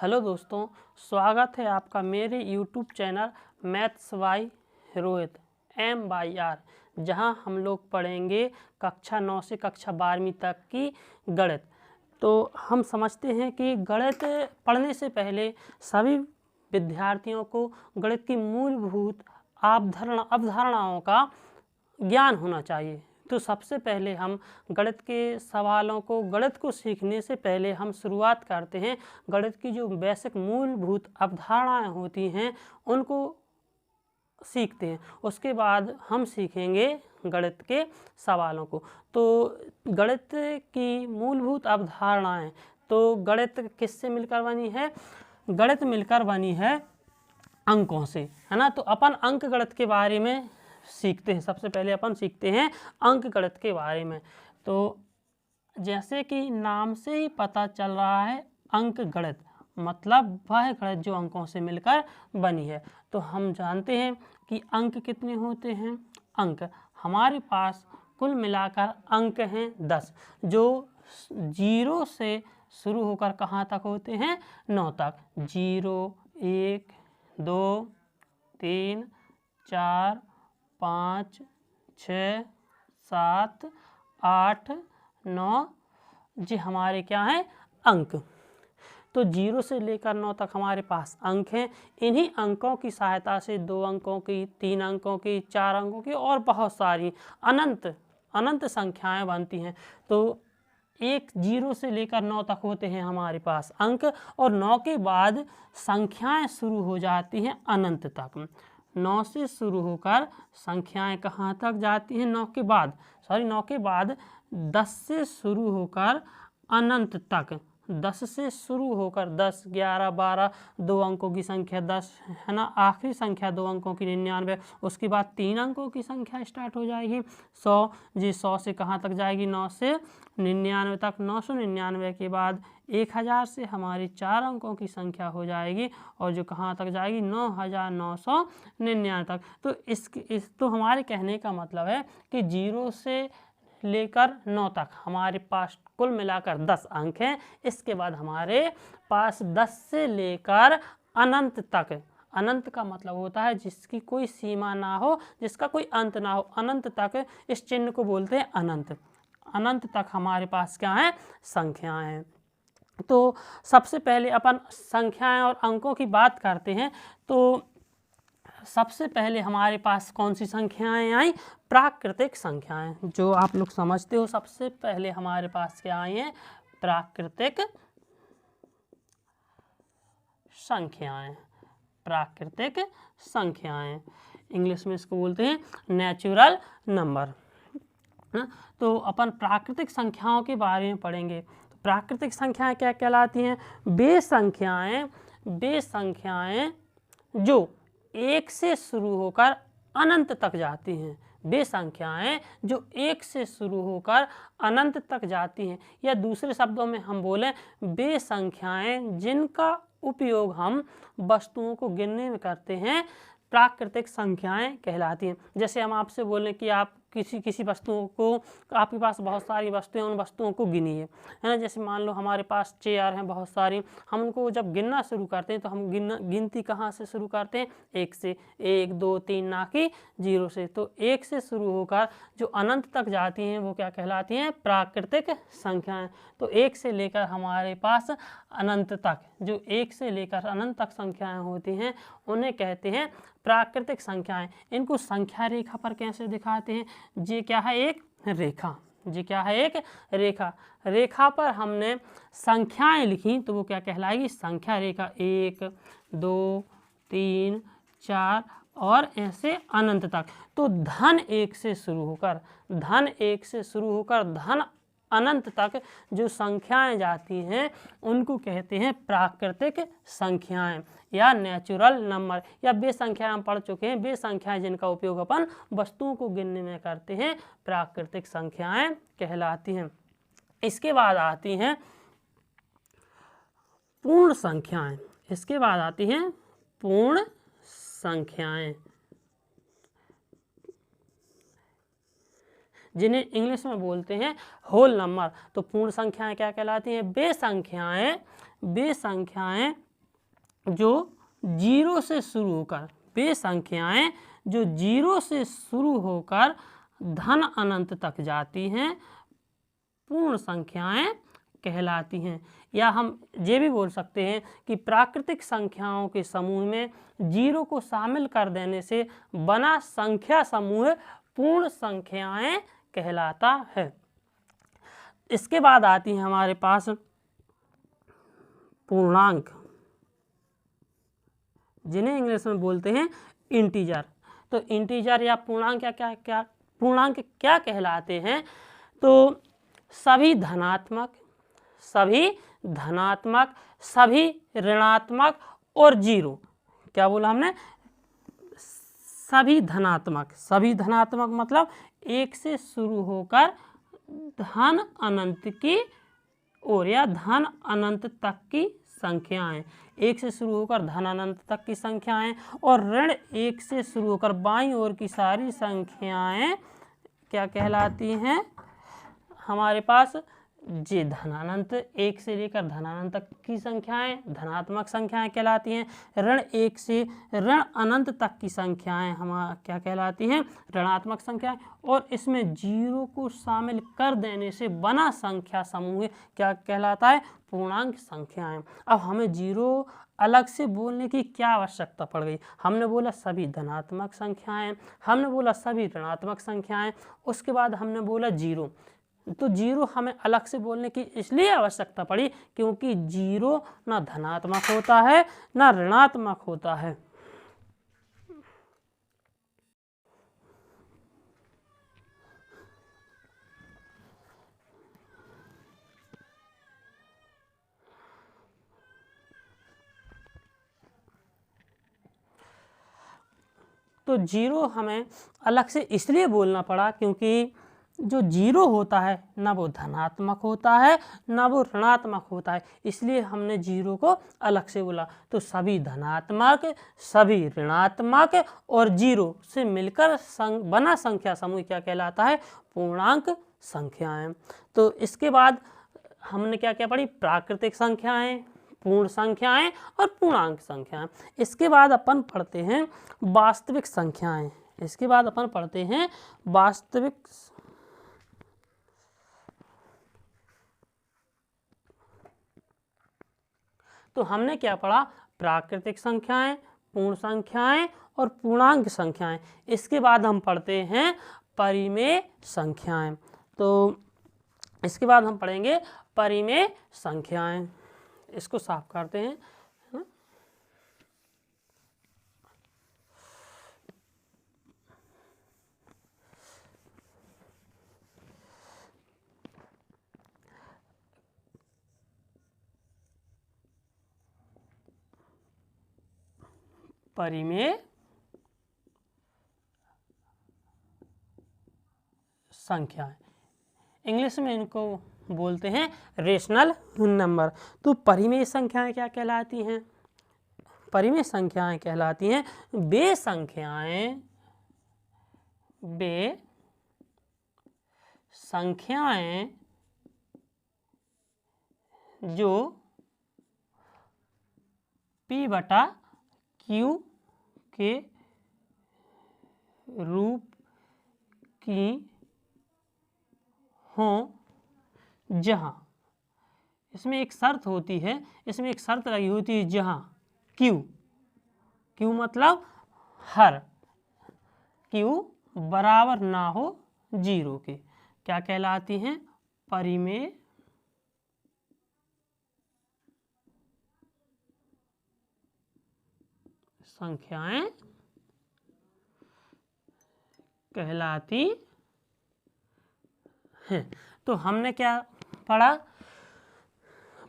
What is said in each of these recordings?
Hello दोस्तों, स्वागत है आपका मेरे YouTube channel maths by Rohit M/R, जहां हम लोग पढ़ेंगे कक्षा 9 से कक्षा 12वीं तक की गणित। तो हम समझते हैं कि गणित पढ़ने से पहले सभी विद्यार्थियों को गणित की मूलभूत अवधारणाओं का ज्ञान होना चाहिए। तो सबसे पहले हम गणित के सवालों को गणित को सीखने से पहले हम शुरुआत करते हैं गणित की जो बेसिक मूलभूत अवधारणाएं होती हैं उनको सीखते हैं। उसके बाद हम सीखेंगे गणित के सवालों को। तो गणित की मूलभूत अवधारणाएं, तो गणित किससे मिलकर बनी है? गणित मिलकर बनी है अंकों से, है ना। तो अपन अंक गणित के बारे में सीखते हैं। सबसे पहले अपन सीखते हैं अंक गणित के बारे में। तो जैसे कि नाम से ही पता चल रहा है, अंक गणित मतलब वह गणित जो अंकों से मिलकर बनी है। तो हम जानते हैं कि अंक कितने होते हैं। अंक हमारे पास कुल मिलाकर अंक हैं 10, जो 0 से शुरू होकर कहाँ तक होते हैं? 9 तक। 0, 1, 2, 3, 4, 5, 6, 7, 8, 9 जी हमारे क्या हैं? अंक। तो 0 से लेकर 9 तक हमारे पास अंक हैं। इन्हीं अंकों की सहायता से 2 अंकों की, 3 अंकों की, 4 अंकों की और बहुत सारी अनंत संख्याएं बनती हैं। तो 0 से लेकर 9 तक होते हैं हमारे पास अंक, और 9 के बाद संख्याएं शुरू हो जाती हैं अनंत तक। 9 से शुरू होकर संख्याएं कहाँ तक जाती हैं? 9 के बाद 10 से शुरू होकर अनंत तक। 10 से शुरू होकर 10, 11, 12, 2 अंकों की संख्या 10, है ना। आखिरी संख्या 2 अंकों की 99। उसके बाद 3 अंकों की संख्या स्टार्ट हो जाएगी 100 जी। 100 से कहाँ तक जाएगी? 9 से 99 तक। 999 के बाद 1000 से हमारी 4 अंकों की संख्या हो जाएगी, और जो कहाँ तक जाएगी? 9999 तक। तो तो हमारे कहने का मतलब है कि 0 से लेकर 9 तक हमारे पास कुल मिलाकर 10 अंक हैं। इसके बाद हमारे पास 10 से लेकर अनंत तक, अनंत का मतलब होता है जिसकी कोई सीमा ना हो, जिसका कोई अंत ना हो। अनंत तक, इस चिन्ह को बोलते हैं अनंत। अनंत तक हमारे पास क्या है? संख्याएं हैं। तो सबसे पहले अपन संख्याएं और अंकों की बात करते हैं। तो सबसे पहले हमारे पास कौन सी संख्याएं आई? प्राकृतिक संख्याएं, जो आप लोग समझते हो। सबसे पहले हमारे पास क्या आई हैं? प्राकृतिक संख्याएं। प्राकृतिक संख्याएं, इंग्लिश में इसको बोलते हैं नेचुरल नंबर। तो अपन प्राकृतिक संख्याओं के बारे में पढ़ेंगे। तो प्राकृतिक संख्याएं क्या कहलाती हैं? वे संख्याएं जो 1 से शुरू होकर अनंत तक जाती हैं। वे संख्याएं जो 1 से शुरू होकर अनंत तक जाती हैं, या दूसरे शब्दों में हम बोलें, वे संख्याएं जिनका उपयोग हम वस्तुओं को गिनने में करते हैं, प्राकृतिक संख्याएं कहलाती हैं। जैसे हम आपसे बोलें कि आप किसी वस्तुओं को, आपके पास बहुत सारी वस्तुएं, उन वस्तुओं को गिनिए, है ना। जैसे मान लो हमारे पास चेयर हैं बहुत सारी, हम उनको जब गिनना शुरू करते हैं तो हम गिनती कहाँ से शुरू करते हैं? 1 से। 1, 2, 3, ना कि 0 से। तो 1 से शुरू होकर जो अनंत तक जाती हैं वो क्या कहलाती हैं? प्राकृतिक संख्याएं। तो 1 से लेकर हमारे पास अनंत तक, जो 1 से लेकर अनंत तक संख्याएं होती हैं, उन्हें कहते हैं प्राकृतिक संख्याएं। इनको संख्या रेखा पर कैसे दिखाते हैं? ये क्या है? एक रेखा। ये क्या है? एक रेखा। रेखा पर हमने संख्याएं लिखी तो वो क्या कहलाएगी? संख्या रेखा। 1, 2, 3, 4 और ऐसे अनंत तक। तो धन 1 से शुरू होकर धन अनंत तक जो संख्याएं जाती हैं उनको कहते हैं प्राकृतिक संख्याएं या नेचुरल नंबर, या वे संख्याएं हम पढ़ चुके हैं। वे संख्याएं जिनका उपयोग अपन वस्तुओं को गिनने में करते हैं, प्राकृतिक संख्याएं कहलाती हैं। इसके बाद आती हैं पूर्ण संख्याएं। पूर्ण संख्याएं, जिन्हें इंग्लिश में बोलते हैं होल नंबर। तो पूर्ण संख्याएं क्या कहलाती हैं? वे संख्याएं जो जीरो से शुरू होकर, वे संख्याएं जो जीरो से शुरू होकर धन अनंत तक जाती हैं पूर्ण संख्याएं कहलाती हैं। या हम ये भी बोल सकते हैं कि प्राकृतिक संख्याओं के समूह में जीरो को शामिल कर देने से बना संख्या समूह पूर्ण संख्याएं कहलाता है। इसके बाद आती है हमारे पास पूर्णांक, जिन्हें इंग्लिश में बोलते हैं इंटीजर। तो इंटीजर या पूर्णांक पूर्णांक क्या कहलाते हैं? तो सभी धनात्मक, सभी ऋणात्मक और जीरो। क्या बोला हमने? सभी धनात्मक मतलब एक से शुरू होकर धन अनंत की ओर या धन अनंत तक की संख्याएं, एक से शुरू होकर धन अनंत तक की संख्याएं, और ऋण एक से शुरू होकर बाईं ओर की सारी संख्याएं क्या कहलाती हैं हमारे पास? जी धनानंत, एक से लेकर धनानंत तक की संख्याएं धनात्मक संख्याएं कहलाती हैं। ऋण एक से ऋण अनंत तक की संख्याएं हमारा क्या कहलाती हैं? ऋणात्मक संख्याएं। और इसमें जीरो को शामिल कर देने से बना संख्या समूह क्या कहलाता है? पूर्णांक संख्याएं। अब हमें जीरो अलग से बोलने की क्या आवश्यकता पड़ गई? हमने बोला सभी धनात्मक संख्याएं, हमने बोला सभी ऋणात्मक संख्याएं, उसके बाद हमने बोला जीरो। तो जीरो हमें अलग से बोलने की इसलिए आवश्यकता पड़ी क्योंकि जीरो ना धनात्मक होता है ना ऋणात्मक होता है। तो जीरो हमें अलग से इसलिए बोलना पड़ा क्योंकि जो जीरो होता है ना वो धनात्मक होता है ना वो ऋणात्मक होता है, इसलिए हमने जीरो को अलग से बोला। तो सभी धनात्मक, सभी ऋणात्मक और जीरो से मिलकर बना संख्या समूह क्या कहलाता है? पूर्णांक संख्याएं। तो इसके बाद हमने क्या क्या पढ़ी? प्राकृतिक संख्याएं, पूर्ण संख्याएं और पूर्णांक संख्याएं। इसके बाद अपन पढ़ते हैं वास्तविक संख्याएं। तो हमने क्या पढ़ा? प्राकृतिक संख्याएं, पूर्ण संख्याएं और पूर्णांक संख्याएं। इसके बाद हम पढ़ते हैं परिमेय संख्याएं। तो इसके बाद हम पढ़ेंगे परिमेय संख्याएं। इसको साफ करते हैं, है ना? परिमेय संख्याएं, इंग्लिश में इनको बोलते हैं रेशनल नंबर। तो परिमेय संख्याएं क्या कहलाती हैं? परिमेय संख्याएं कहलाती हैं वे संख्याएं जो P बटा Q के रूप की हों, जहां इसमें एक शर्त होती है, इसमें एक शर्त लगी होती है, जहां Q मतलब हर Q बराबर ना हो जीरो के, क्या कहलाती हैं? परिमेय संख्याएं कहलाती हैं। तो हमने क्या पढ़ा?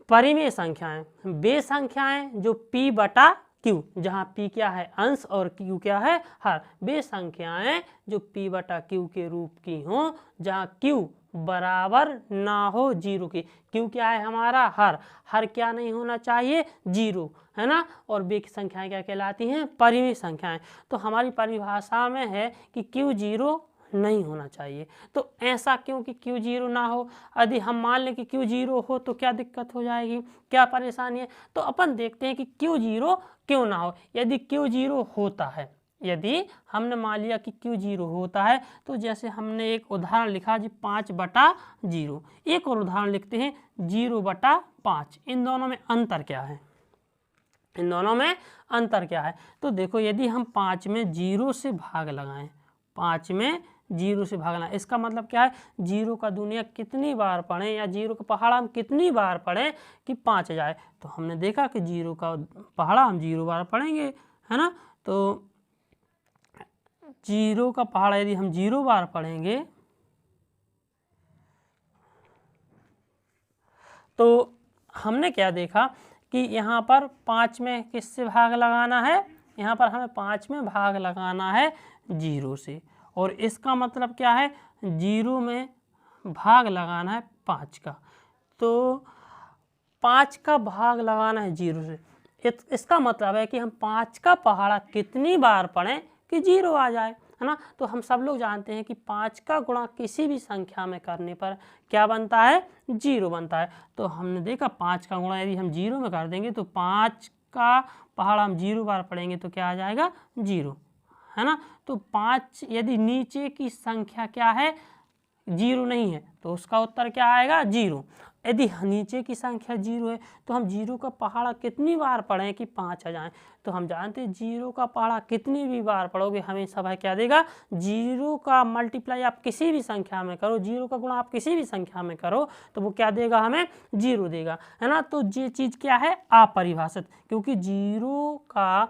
परिमेय संख्याएं वे संख्याएं जो P बटा Q, जहाँ P क्या है? अंश और Q क्या है? हर। वे संख्याएं जो P बटा Q के रूप की हों, जहाँ Q बराबर ना हो जीरो के। Q क्या है हमारा? हर। हर क्या नहीं होना चाहिए? जीरो, है ना? और वे की संख्याएं क्या कहलाती हैं? परिमेय संख्याएं। तो हमारी परिभाषा में है कि Q जीरो नहीं होना चाहिए। तो ऐसा क्यों कि क्यू जीरो ना हो? यदि हम मान लें कि क्यू जीरो हो तो क्या दिक्कत हो जाएगी, क्या परेशानी है? तो अपन देखते हैं कि क्यू जीरो क्यों ना हो। यदि क्यू जीरो होता है, यदि हमने मान लिया कि क्यू जीरो होता है, तो जैसे हमने एक उदाहरण लिखा जी 5/0। एक और उदाहरण लिखते हैं 0/5। इन दोनों में अंतर क्या है? इन दोनों में अंतर क्या है? तो देखो, यदि हम 5 में 0 से भाग लगाएं, 5 में 0 से भाग लगाएं, इसका मतलब क्या है? 0 का दुनिया कितनी बार पढ़ें या 0 का पहाड़ा हम कितनी बार पढ़ें कि 5 आ जाए? तो हमने देखा कि 0 का पहाड़ा हम 0 बार पढ़ेंगे, है ना। तो 0 का पहाड़ा यदि हम 0 बार पढ़ेंगे तो हमने क्या देखा कि यहाँ पर 5 में किससे भाग लगाना है? यहाँ पर हमें 5 में भाग लगाना है 0 से, और इसका मतलब क्या है? 0 में भाग लगाना है 5 का। तो 5 का भाग लगाना है 0 से, इसका मतलब है कि हम 5 का पहाड़ा कितनी बार पढ़ें कि 0 आ जाए, है ना। तो हम सब लोग जानते हैं कि 5 का गुणा किसी भी संख्या में करने पर क्या बनता है? 0 बनता है। तो हमने देखा 5 का गुणा यदि हम 0 में कर देंगे तो 5 का पहाड़ा हम 0 बार पढ़ेंगे तो क्या आ जाएगा? 0, है ना। तो 5 यदि नीचे की संख्या क्या है? 0 नहीं है तो उसका उत्तर क्या आएगा? 0। यदि नीचे की संख्या 0 है तो हम 0 का पहाड़ा कितनी बार पढ़ें कि 5 आ जाए? तो हम जानते हैं 0 का पहाड़ा कितनी भी बार पढ़ोगे हमेशा भाई क्या देगा? 0 का मल्टीप्लाई आप किसी भी संख्या में करो, 0 का गुणा आप किसी भी संख्या में करो तो वो क्या देगा? हमें 0 देगा, है ना। तो ये चीज़ क्या है? अपरिभाषित, क्योंकि 0 का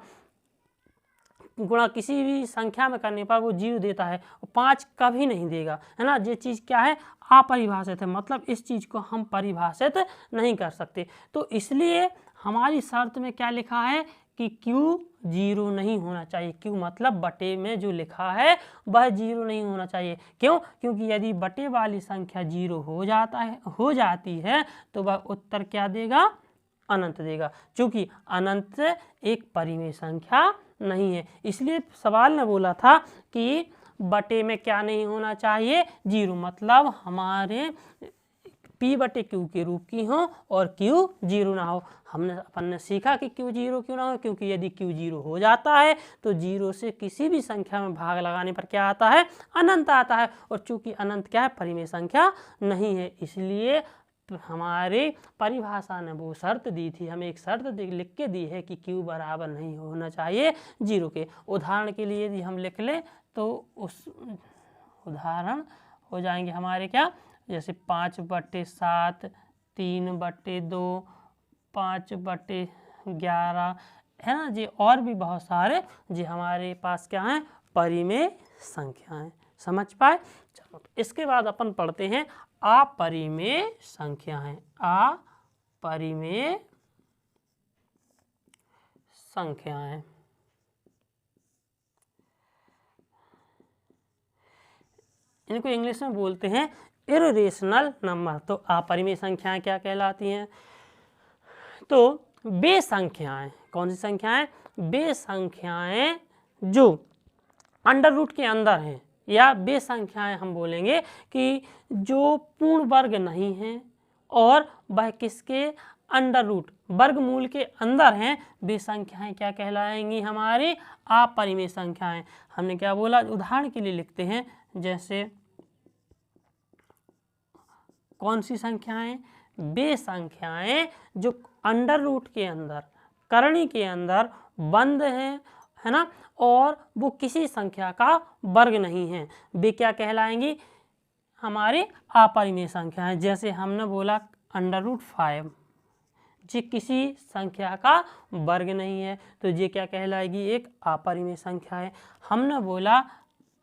गुणा किसी भी संख्या में करने पर वो 0 देता है, 5 कभी नहीं देगा, है ना। ये चीज़ क्या है? अपरिभाषित है, मतलब इस चीज़ को हम परिभाषित नहीं कर सकते। तो इसलिए हमारी शर्त में क्या लिखा है कि Q 0 नहीं होना चाहिए। Q मतलब बटे में जो लिखा है वह 0 नहीं होना चाहिए। क्यों? क्योंकि यदि बटे वाली संख्या 0 हो जाती है तो वह उत्तर क्या देगा? अनंत देगा, क्योंकि अनंत एक परिमेय संख्या नहीं है। इसलिए सवाल ने बोला था कि बटे में क्या नहीं होना चाहिए? 0, मतलब हमारे P/Q के रूप की हो और Q 0 ना हो। अपन ने सीखा कि Q 0 क्यों ना हो, क्योंकि यदि Q 0 हो जाता है तो 0 से किसी भी संख्या में भाग लगाने पर क्या आता है? अनंत आता है, और चूंकि अनंत क्या है? परिमेय संख्या नहीं है। इसलिए हमारे परिभाषा ने वो शर्त दी थी, हमें एक शर्त लिख के दी है कि Q बराबर नहीं होना चाहिए 0 के। उदाहरण के लिए यदि हम लिख लें तो उस उदाहरण हो जाएंगे हमारे क्या? जैसे 5/7, 3/2, 5/11, है ना जी, और भी बहुत सारे जी हमारे पास क्या हैं? परिमेय संख्याएं। समझ पाए? चलो, तो इसके बाद अपन पढ़ते हैं अपरिमेय संख्याएं। अपरिमेय संख्याएं, इनको इंग्लिश में बोलते हैं इररेशनल नंबर। तो अपरिमेय संख्याएं क्या कहलाती हैं? तो वे संख्याएं, कौन सी संख्याएं? वे संख्याएं जो अंडर रूट के अंदर हैं, या वे संख्याएं हम बोलेंगे कि जो पूर्ण वर्ग नहीं हैं और वह किसके? अंडर रूट, वर्गमूल के अंदर हैं, वे संख्याएं क्या कहलाएंगी? हमारी अपरिमेय संख्याएं। हमने क्या बोला? उदाहरण के लिए लिखते हैं, जैसे कौन सी संख्याएं? वे संख्याएं जो अंडर रूट के अंदर, करणी के अंदर बंद हैं, है ना, और वो किसी संख्या का वर्ग नहीं है, वे क्या कहलाएंगी? हमारी अपरिमेय संख्याएं। जैसे हमने बोला √5, ये किसी संख्या का वर्ग नहीं है, तो ये क्या कहलाएगी? एक अपरिमेय संख्या है। हमने बोला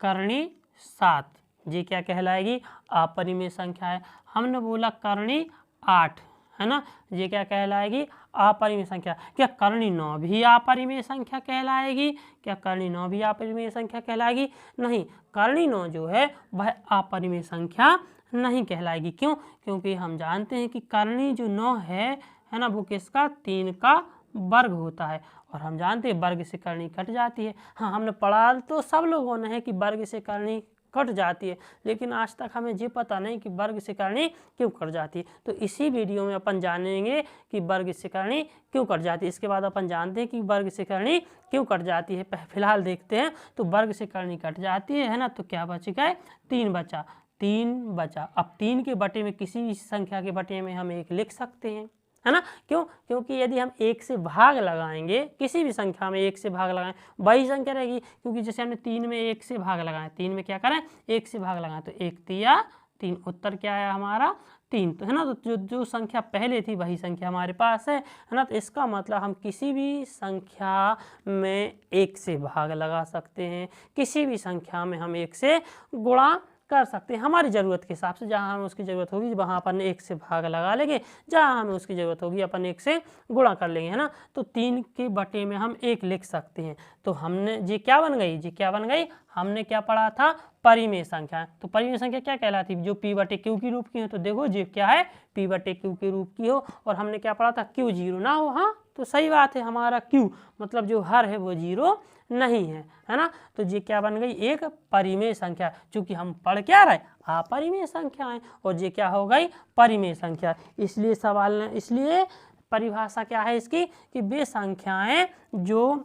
करणी 7, ये क्या कहलाएगी? अपरिमेय संख्या है। हमने बोला करणी 8, है ना, ये क्या कहलाएगी? अपरिमेय संख्या। क्या करणी 9 भी अपरिमेय संख्या कहलाएगी? क्या करणी 9 भी अपरिमेय संख्या कहलाएगी? नहीं, करणी 9 जो है वह अपरिमेय संख्या नहीं कहलाएगी। क्यों? क्योंकि हम जानते हैं कि करणी जो 9 है ना, वो किसका? 3 का वर्ग होता है, और हम जानते हैं वर्ग से करणी कट जाती है। हाँ, हमने पढ़ा तो सब लोगों ने है कि वर्ग से करणी कट जाती है, लेकिन आज तक हमें ये पता नहीं कि वर्ग से करनी क्यों कट जाती है। तो इसी वीडियो में अपन जानेंगे कि वर्ग से करनी क्यों कट जाती है। इसके बाद अपन जानते हैं कि वर्ग से करनी क्यों कट जाती है। फिलहाल देखते हैं। तो वर्ग से करनी कट जाती है ना, तो क्या बच गए, 3 बचा, 3 बचा। अब 3 के बटे में किसी भी संख्या के बटे में हम 1 लिख सकते हैं, है ना। क्यों? क्योंकि यदि हम 1 से भाग लगाएंगे, किसी भी संख्या में 1 से भाग लगाएं, वही संख्या रहेगी। क्योंकि जैसे हमने 3 में 1 से भाग लगाएं, 3 में क्या करें, 1 से भाग लगाएं, तो 1 तिया 3, उत्तर क्या आया हमारा 3, तो है ना। तो जो संख्या पहले थी वही संख्या हमारे पास है ना। तो इसका मतलब हम किसी भी संख्या में 1 से भाग लगा सकते हैं, किसी भी संख्या में हम 1 से गुणा कर सकते हैं, हमारी ज़रूरत के हिसाब से। जहाँ हमें उसकी ज़रूरत होगी वहाँ अपन 1 से भाग लगा लेंगे, जहाँ हमें उसकी ज़रूरत होगी अपन 1 से गुणा कर लेंगे, है ना। तो 3 के बटे में हम 1 लिख सकते हैं। तो हमने ये क्या बन गई, ये क्या बन गई, हमने क्या पढ़ा था, परिमेय संख्या। तो परिमेय संख्या क्या कहलाती है, जो p बटे q के रूप की हो। तो देखो ये क्या है, p बटे q के रूप की हो, और हमने क्या पढ़ा था, q 0 ना हो। हाँ, तो सही बात है, हमारा q मतलब जो हर है वो 0 नहीं है ना। तो ये क्या बन गई, एक परिमेय संख्या। चूंकि हम पढ़ क्या रहे, अपरिमेय संख्याएं, और ये क्या हो गई, परिमेय संख्या। इसलिए सवाल ने, इसलिए परिभाषा क्या है इसकी, कि वे संख्याएं जो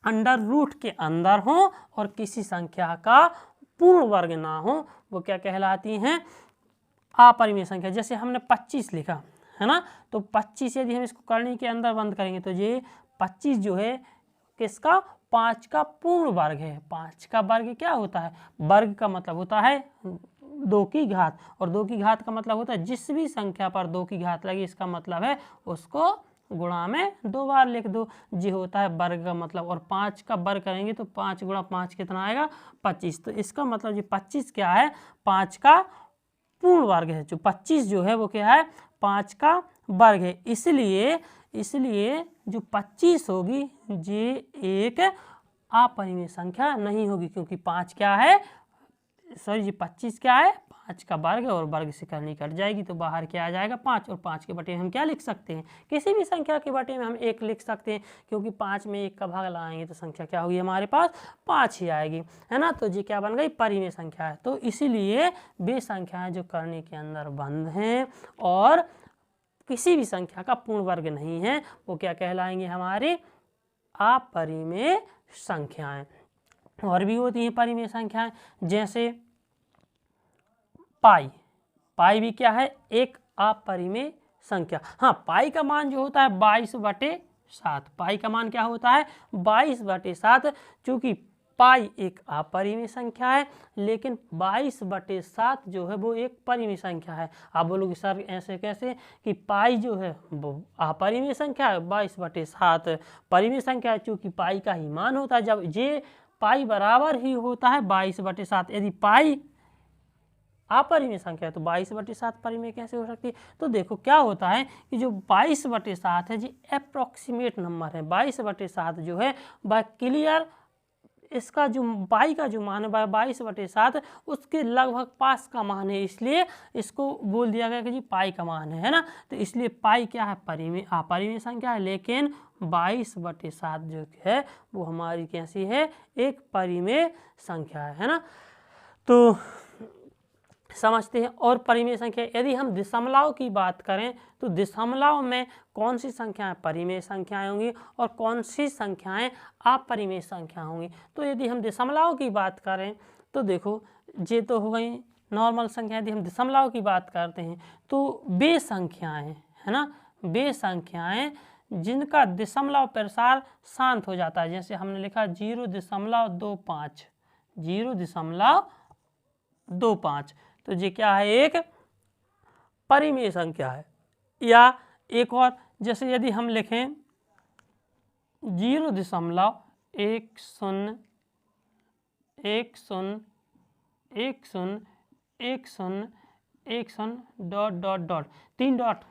अंडर रूट के अंदर हो और किसी संख्या का पूर्ण वर्ग ना हो, वो क्या कहलाती हैं, अपरिमेय संख्या। जैसे हमने 25 लिखा, है ना। तो 25 यदि हम इसको करनी के अंदर बंद करेंगे, तो ये 25 जो है किसका, 5 का पूर्ण वर्ग है। 5 का वर्ग क्या होता है, वर्ग का मतलब होता है 2 की घात, और 2 की घात का मतलब होता है जिस भी संख्या पर 2 की घात लगी, इसका मतलब है उसको गुणा में 2 बार लिख दो, ये होता है वर्ग का मतलब। और 5 का वर्ग करेंगे तो 5 गुणा 5 कितना आएगा, 25। तो इसका मतलब ये 25 क्या है, 5 का पूर्ण वर्ग है। जो 25 जो है वो क्या है, 5 का वर्ग है। इसलिए जो 25 होगी ये एक अपरिमेय संख्या नहीं होगी, क्योंकि 5 क्या है, सॉरी जी 25 क्या है, 5 का वर्ग है, और वर्ग से करनी कट जाएगी तो बाहर क्या आ जाएगा, 5। और 5 के बटे हम क्या लिख सकते हैं, किसी भी संख्या के बटे में हम 1 लिख सकते हैं, क्योंकि 5 में 1 का भाग लगाएंगे तो संख्या क्या होगी हमारे पास, 5 ही आएगी, है ना। तो ये क्या बन गई, परिमेय संख्या है। तो इसीलिए वे संख्याएं जो करने के अंदर बंद हैं और किसी भी संख्या का पूर्ण वर्ग नहीं है, वो क्या कहलाएंगे, हमारी अपरिमेय संख्याएं। और भी होती हैं परिमेय संख्याएं, जैसे पाई भी क्या है, एक अपरिमेय संख्या। हाँ, पाई का मान जो होता है 22/7, पाई का मान क्या होता है, 22/7। चूंकि पाई एक अपरिमेय संख्या है, लेकिन 22/7 जो है वो एक परिमेय संख्या है। आप बोलोगे सर ऐसे कैसे, कि पाई जो है वो अपरिमेय संख्या है, 22/7 परिमेय संख्या है। चूंकि पाई का ही मान होता है, जब ये पाई बराबर ही होता है 22/7। यदि पाई अपरिमेय संख्या है तो 22/7 परिमेय कैसे हो सकती है। तो देखो क्या होता है कि जो 22/7 है, जी अप्रोक्सीमेट नंबर है। 22/7 जो है वह क्लियर, इसका जो पाई का जो मान है 22/7 उसके लगभग पास का मान है, इसलिए इसको बोल दिया गया कि जी पाई का मान है ना। तो इसलिए पाई क्या है, परिमेय अपरिमेय संख्या है, लेकिन 22/7 जो है वो हमारी कैसी है, एक परिमेय संख्या है ना। तो समझते हैं। और परिमेय संख्या, यदि हम दशमलव की बात करें तो दशमलव में कौन सी संख्याएं परिमेय संख्याएं होंगी और कौन सी संख्याएं अपरिमेय संख्या होंगी। तो यदि हम दशमलव की बात करें तो देखो ये तो हो गई नॉर्मल संख्या। यदि हम दशमलव की बात करते हैं तो वे संख्याएं, है ना, वे संख्याएं जिनका दशमलव प्रसार शांत हो जाता है। जैसे हमने लिखा 0.25, 0.25, तो ये क्या है, एक परिमेय संख्या है। या एक और, जैसे यदि हम लिखें 0.10101010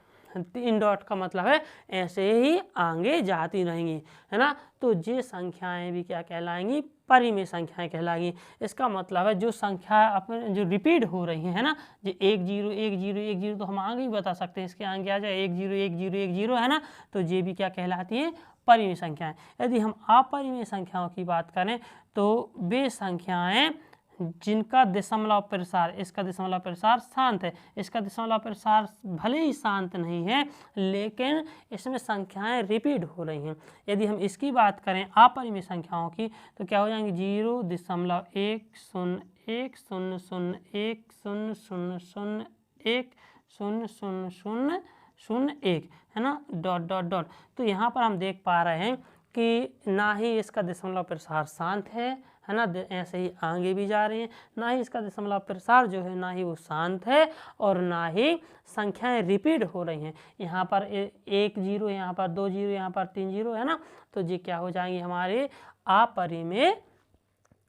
तीन डॉट का मतलब है ऐसे ही आगे जाती रहेंगी, है ना। तो ये संख्याएं भी क्या कहलाएंगी, परिमेय संख्याएं कहलाएंगी। इसका मतलब है जो संख्या अपने जो रिपीट हो रही है ना, जो 1 0 1 0 1 0, तो हम आगे ही बता सकते हैं, इसके आगे आ जाए 1 0 1 0 1 0, है ना। तो ये भी क्या कहलाती है, परिमेय संख्याएं। यदि हम अपरिमेय संख्याओं की बात करें तो वे संख्याएं जिनका दशमलव प्रसार, इसका दशमलव प्रसार शांत है। इसका दशमलव प्रसार भले ही शांत नहीं है लेकिन इसमें संख्याएं रिपीट हो रही हैं। यदि हम इसकी बात करें अपरिमेय संख्याओं की तो क्या हो जाएंगे 0.101000100010001 है ना, डॉट डॉट डॉट। तो यहाँ पर हम देख पा रहे हैं कि ना ही इसका दशमलव प्रसार शांत है ना, ऐसे ही आगे भी जा रहे हैं, ना ही इसका दशमलव प्रसार जो है ना ही वो शांत है और ना ही संख्याएं रिपीट हो रही हैं। यहाँ पर 1 0, यहाँ पर 2 0, यहाँ पर 3 0 है ना, तो ये क्या हो जाएंगी हमारे अपरिमेय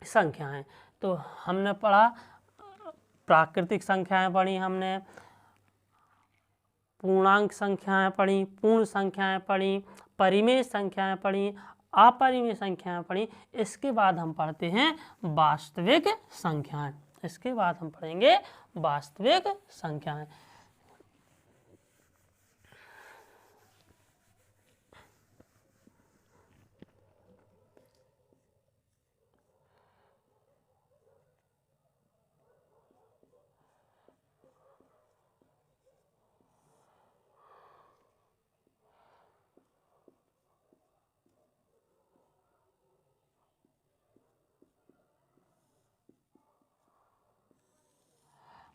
संख्याएं। तो हमने पढ़ा प्राकृतिक संख्याएं पढ़ी, हमने पूर्णांक संख्याएं पढ़ी, पूर्ण संख्याएं पढ़ी, परिमेय संख्याएं पढ़ी, अपरिमेय संख्याएं पढ़ी। इसके बाद हम पढ़ते हैं वास्तविक संख्याएं। इसके बाद हम पढ़ेंगे वास्तविक संख्याएं।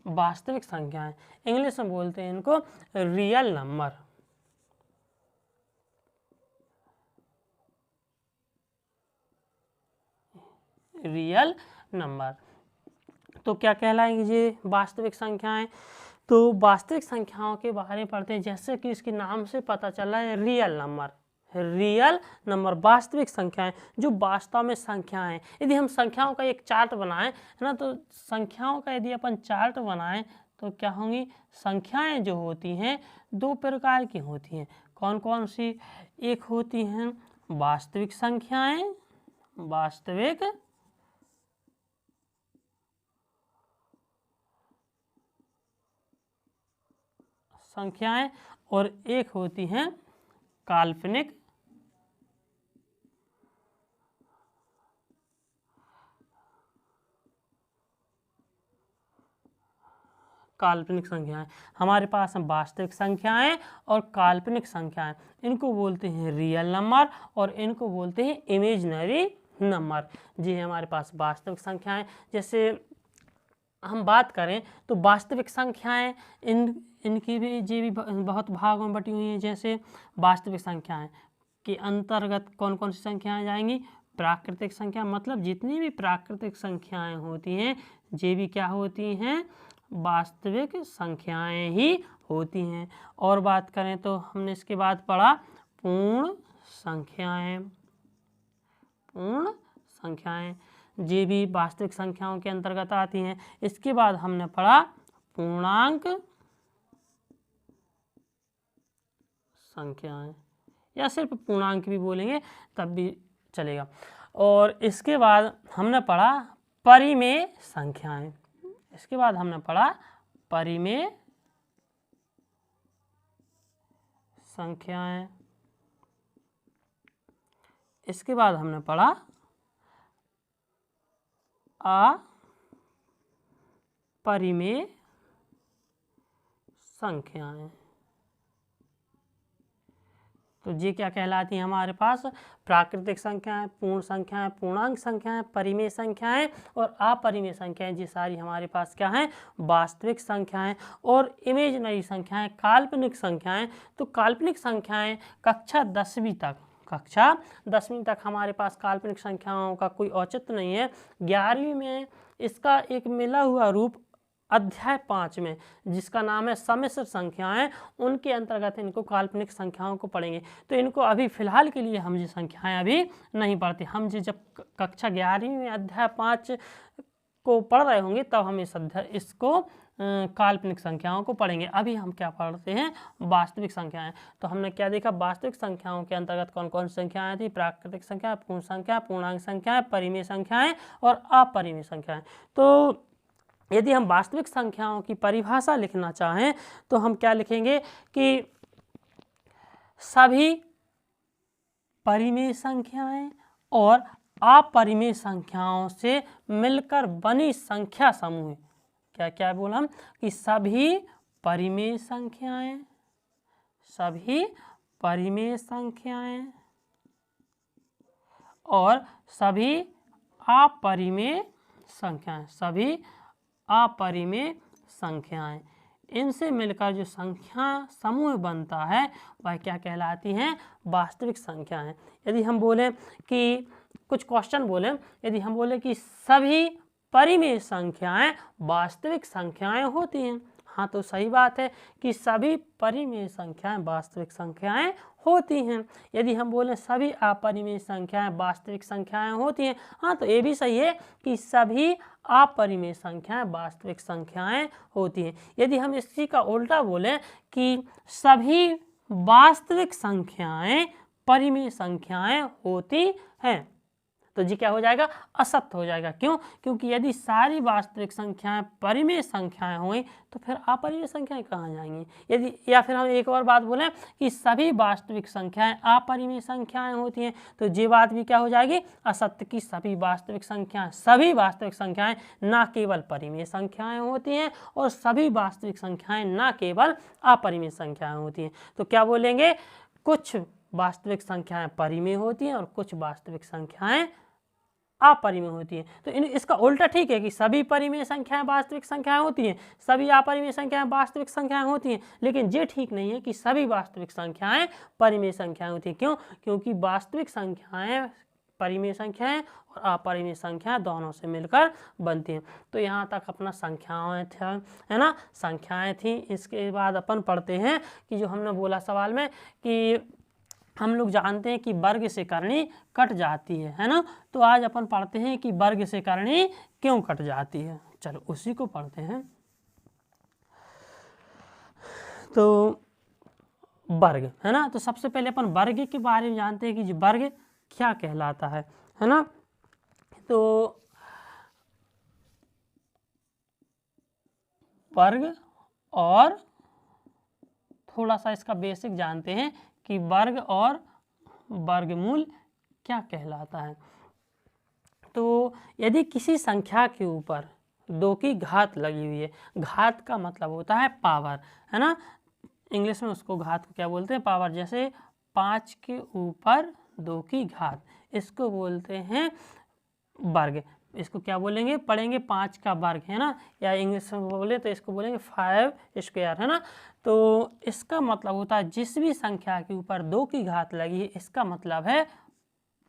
वास्तविक संख्याएं, इंग्लिश में बोलते हैं इनको रियल नंबर। रियल नंबर तो क्या कहलाएंगे ये वास्तविक संख्याएं? तो वास्तविक संख्याओं के बारे में पढ़ते हैं, जैसे कि इसके नाम से पता चल रहा है रियल नंबर। रियल नंबर वास्तविक संख्याएं जो वास्तव में संख्याएं हैं। यदि हम संख्याओं का एक चार्ट बनाएं है ना, तो संख्याओं का यदि अपन चार्ट बनाएं तो क्या होंगी, संख्याएं जो होती हैं दो प्रकार की होती हैं। कौन कौन सी? एक होती हैं वास्तविक संख्याएं, वास्तविक संख्याएं, और एक होती हैं काल्पनिक काल्पनिक संख्याएं। हमारे पास हैं वास्तविक संख्याएं और काल्पनिक संख्याएं। इनको बोलते हैं रियल नंबर और इनको बोलते हैं इमेजिनरी नंबर। जी है हमारे पास वास्तविक संख्याएं। जैसे हम बात करें तो वास्तविक संख्याएं इनकी भी जी भी बहुत भागों में बटी हुई हैं। जैसे वास्तविक संख्याएं के अंतर्गत कौन कौन सी संख्याएं जाएंगी? प्राकृतिक संख्या, मतलब जितनी भी प्राकृतिक संख्याएं होती हैं ये भी क्या होती हैं? वास्तविक संख्याएं ही होती हैं। और बात करें तो हमने इसके बाद पढ़ा पूर्ण संख्याएं। पूर्ण संख्याएं ये भी वास्तविक संख्याओं के अंतर्गत आती हैं। इसके बाद हमने पढ़ा पूर्णांक संख्याएं, या सिर्फ पूर्णांक भी बोलेंगे तब भी चलेगा। और इसके बाद हमने पढ़ा परिमेय संख्याएं। इसके बाद हमने पढ़ा परिमेय संख्याएं। इसके बाद हमने पढ़ा अपरिमेय संख्याएं। तो ये क्या कहलाती हैं हमारे पास? प्राकृतिक संख्याएं, पूर्ण संख्याएं, पूर्णांक संख्याएं, परिमेय संख्याएं और अपरिमेय संख्याएं। ये सारी हमारे पास क्या हैं? वास्तविक संख्याएं। और इमेजिनरी संख्याएं, काल्पनिक संख्याएं। तो काल्पनिक संख्याएं कक्षा 10वीं तक हमारे पास काल्पनिक संख्याओं का कोई औचित्य नहीं है। 11वीं में इसका एक मिला हुआ रूप अध्याय 5 में जिसका नाम है सम्मिश्र संख्याएं, उनके अंतर्गत इनको काल्पनिक संख्याओं को पढ़ेंगे। तो इनको अभी फिलहाल के लिए हम ये संख्याएं अभी नहीं पढ़ते। हम जी जब कक्षा 11वीं में अध्याय 5 को पढ़ रहे होंगे तब हम इसको काल्पनिक संख्याओं को पढ़ेंगे। अभी हम क्या पढ़ते हैं? वास्तविक संख्याएं। तो हमने क्या देखा? वास्तविक संख्याओं के अंतर्गत कौन कौन सी संख्याएं थी? प्राकृतिक संख्या, पूर्ण संख्या, पूर्णांक संख्याएं, परिमेय संख्याएं और अपरिमेय संख्याएं। तो यदि हम वास्तविक संख्याओं की परिभाषा लिखना चाहें तो हम क्या लिखेंगे कि सभी परिमेय संख्याएं और अपरिमेय संख्याओं से मिलकर बनी संख्या समूह। क्या क्या बोला हम कि सभी परिमेय संख्याएं, सभी परिमेय संख्याएं और सभी अपरिमेय संख्याएं, सभी अपरिमेय संख्याएं, इनसे मिलकर जो संख्या समूह बनता है वह क्या कहलाती हैं? वास्तविक संख्याएं। यदि हम बोलें कि कुछ क्वेश्चन बोलें, यदि हम बोले कि सभी परिमेय संख्याएं वास्तविक संख्याएं होती हैं, हाँ तो सही बात है कि सभी परिमेय संख्याएं वास्तविक संख्याएं होती हैं। यदि हम बोलें सभी अपरिमेय संख्याएं वास्तविक संख्याएं होती हैं, हाँ तो ये भी सही है कि सभी अपरिमेय संख्याएं वास्तविक संख्याएं होती हैं। यदि हम इसी का उल्टा बोलें कि सभी वास्तविक संख्याएं परिमेय संख्याएं होती हैं, तो जी क्या हो जाएगा? असत्य हो जाएगा। क्यों? क्योंकि यदि सारी वास्तविक संख्याएं परिमेय संख्याएं हुई तो फिर अपरिमेय संख्याएं कहाँ जाएंगी? यदि या फिर हम एक और बात बोलें कि सभी वास्तविक संख्याएं अपरिमेय संख्याएं होती हैं, तो ये बात भी क्या हो जाएगी? असत्य की सभी वास्तविक संख्याएं ना केवल परिमेय संख्याएं होती हैं और सभी वास्तविक संख्याएं ना केवल अपरिमेय संख्याएं होती हैं। तो क्या बोलेंगे? कुछ वास्तविक संख्याएं परिमेय होती हैं और कुछ वास्तविक संख्याएं अपरिमेय होती हैं। तो इसका उल्टा ठीक है कि सभी परिमेय संख्याएं वास्तविक संख्याएं होती हैं, सभी अपरिमेय संख्याएं वास्तविक संख्याएं होती हैं, लेकिन ये ठीक नहीं है कि सभी वास्तविक संख्याएं परिमेय संख्याएं होती हैं। क्यों? क्योंकि वास्तविक संख्याएं परिमेय संख्याएं और अपरिमेय संख्याएं दोनों से मिलकर बनती हैं। तो यहाँ तक अपना संख्याएं था, है ना, संख्याएं थी। इसके बाद अपन पढ़ते हैं कि जो हमने बोला सवाल में कि हम लोग जानते हैं कि वर्ग से करनी कट जाती है ना। तो आज अपन पढ़ते हैं कि वर्ग से करनी क्यों कट जाती है। चलो उसी को पढ़ते हैं। तो वर्ग, है ना, तो सबसे पहले अपन वर्ग के बारे में जानते हैं कि वर्ग क्या कहलाता है ना। तो वर्ग और थोड़ा सा इसका बेसिक जानते हैं कि वर्ग और वर्गमूल क्या कहलाता है। तो यदि किसी संख्या के ऊपर 2 की घात लगी हुई है, घात का मतलब होता है पावर, है ना, इंग्लिश में उसको घात को क्या बोलते हैं? पावर। जैसे 5 के ऊपर 2 की घात, इसको बोलते हैं वर्ग। इसको क्या बोलेंगे? पढ़ेंगे 5 का वर्ग, है ना, या इंग्लिश में बोले तो इसको बोलेंगे 5 स्क्वायर, है ना। तो इसका मतलब होता है जिस भी संख्या के ऊपर 2 की घात लगी है, इसका मतलब है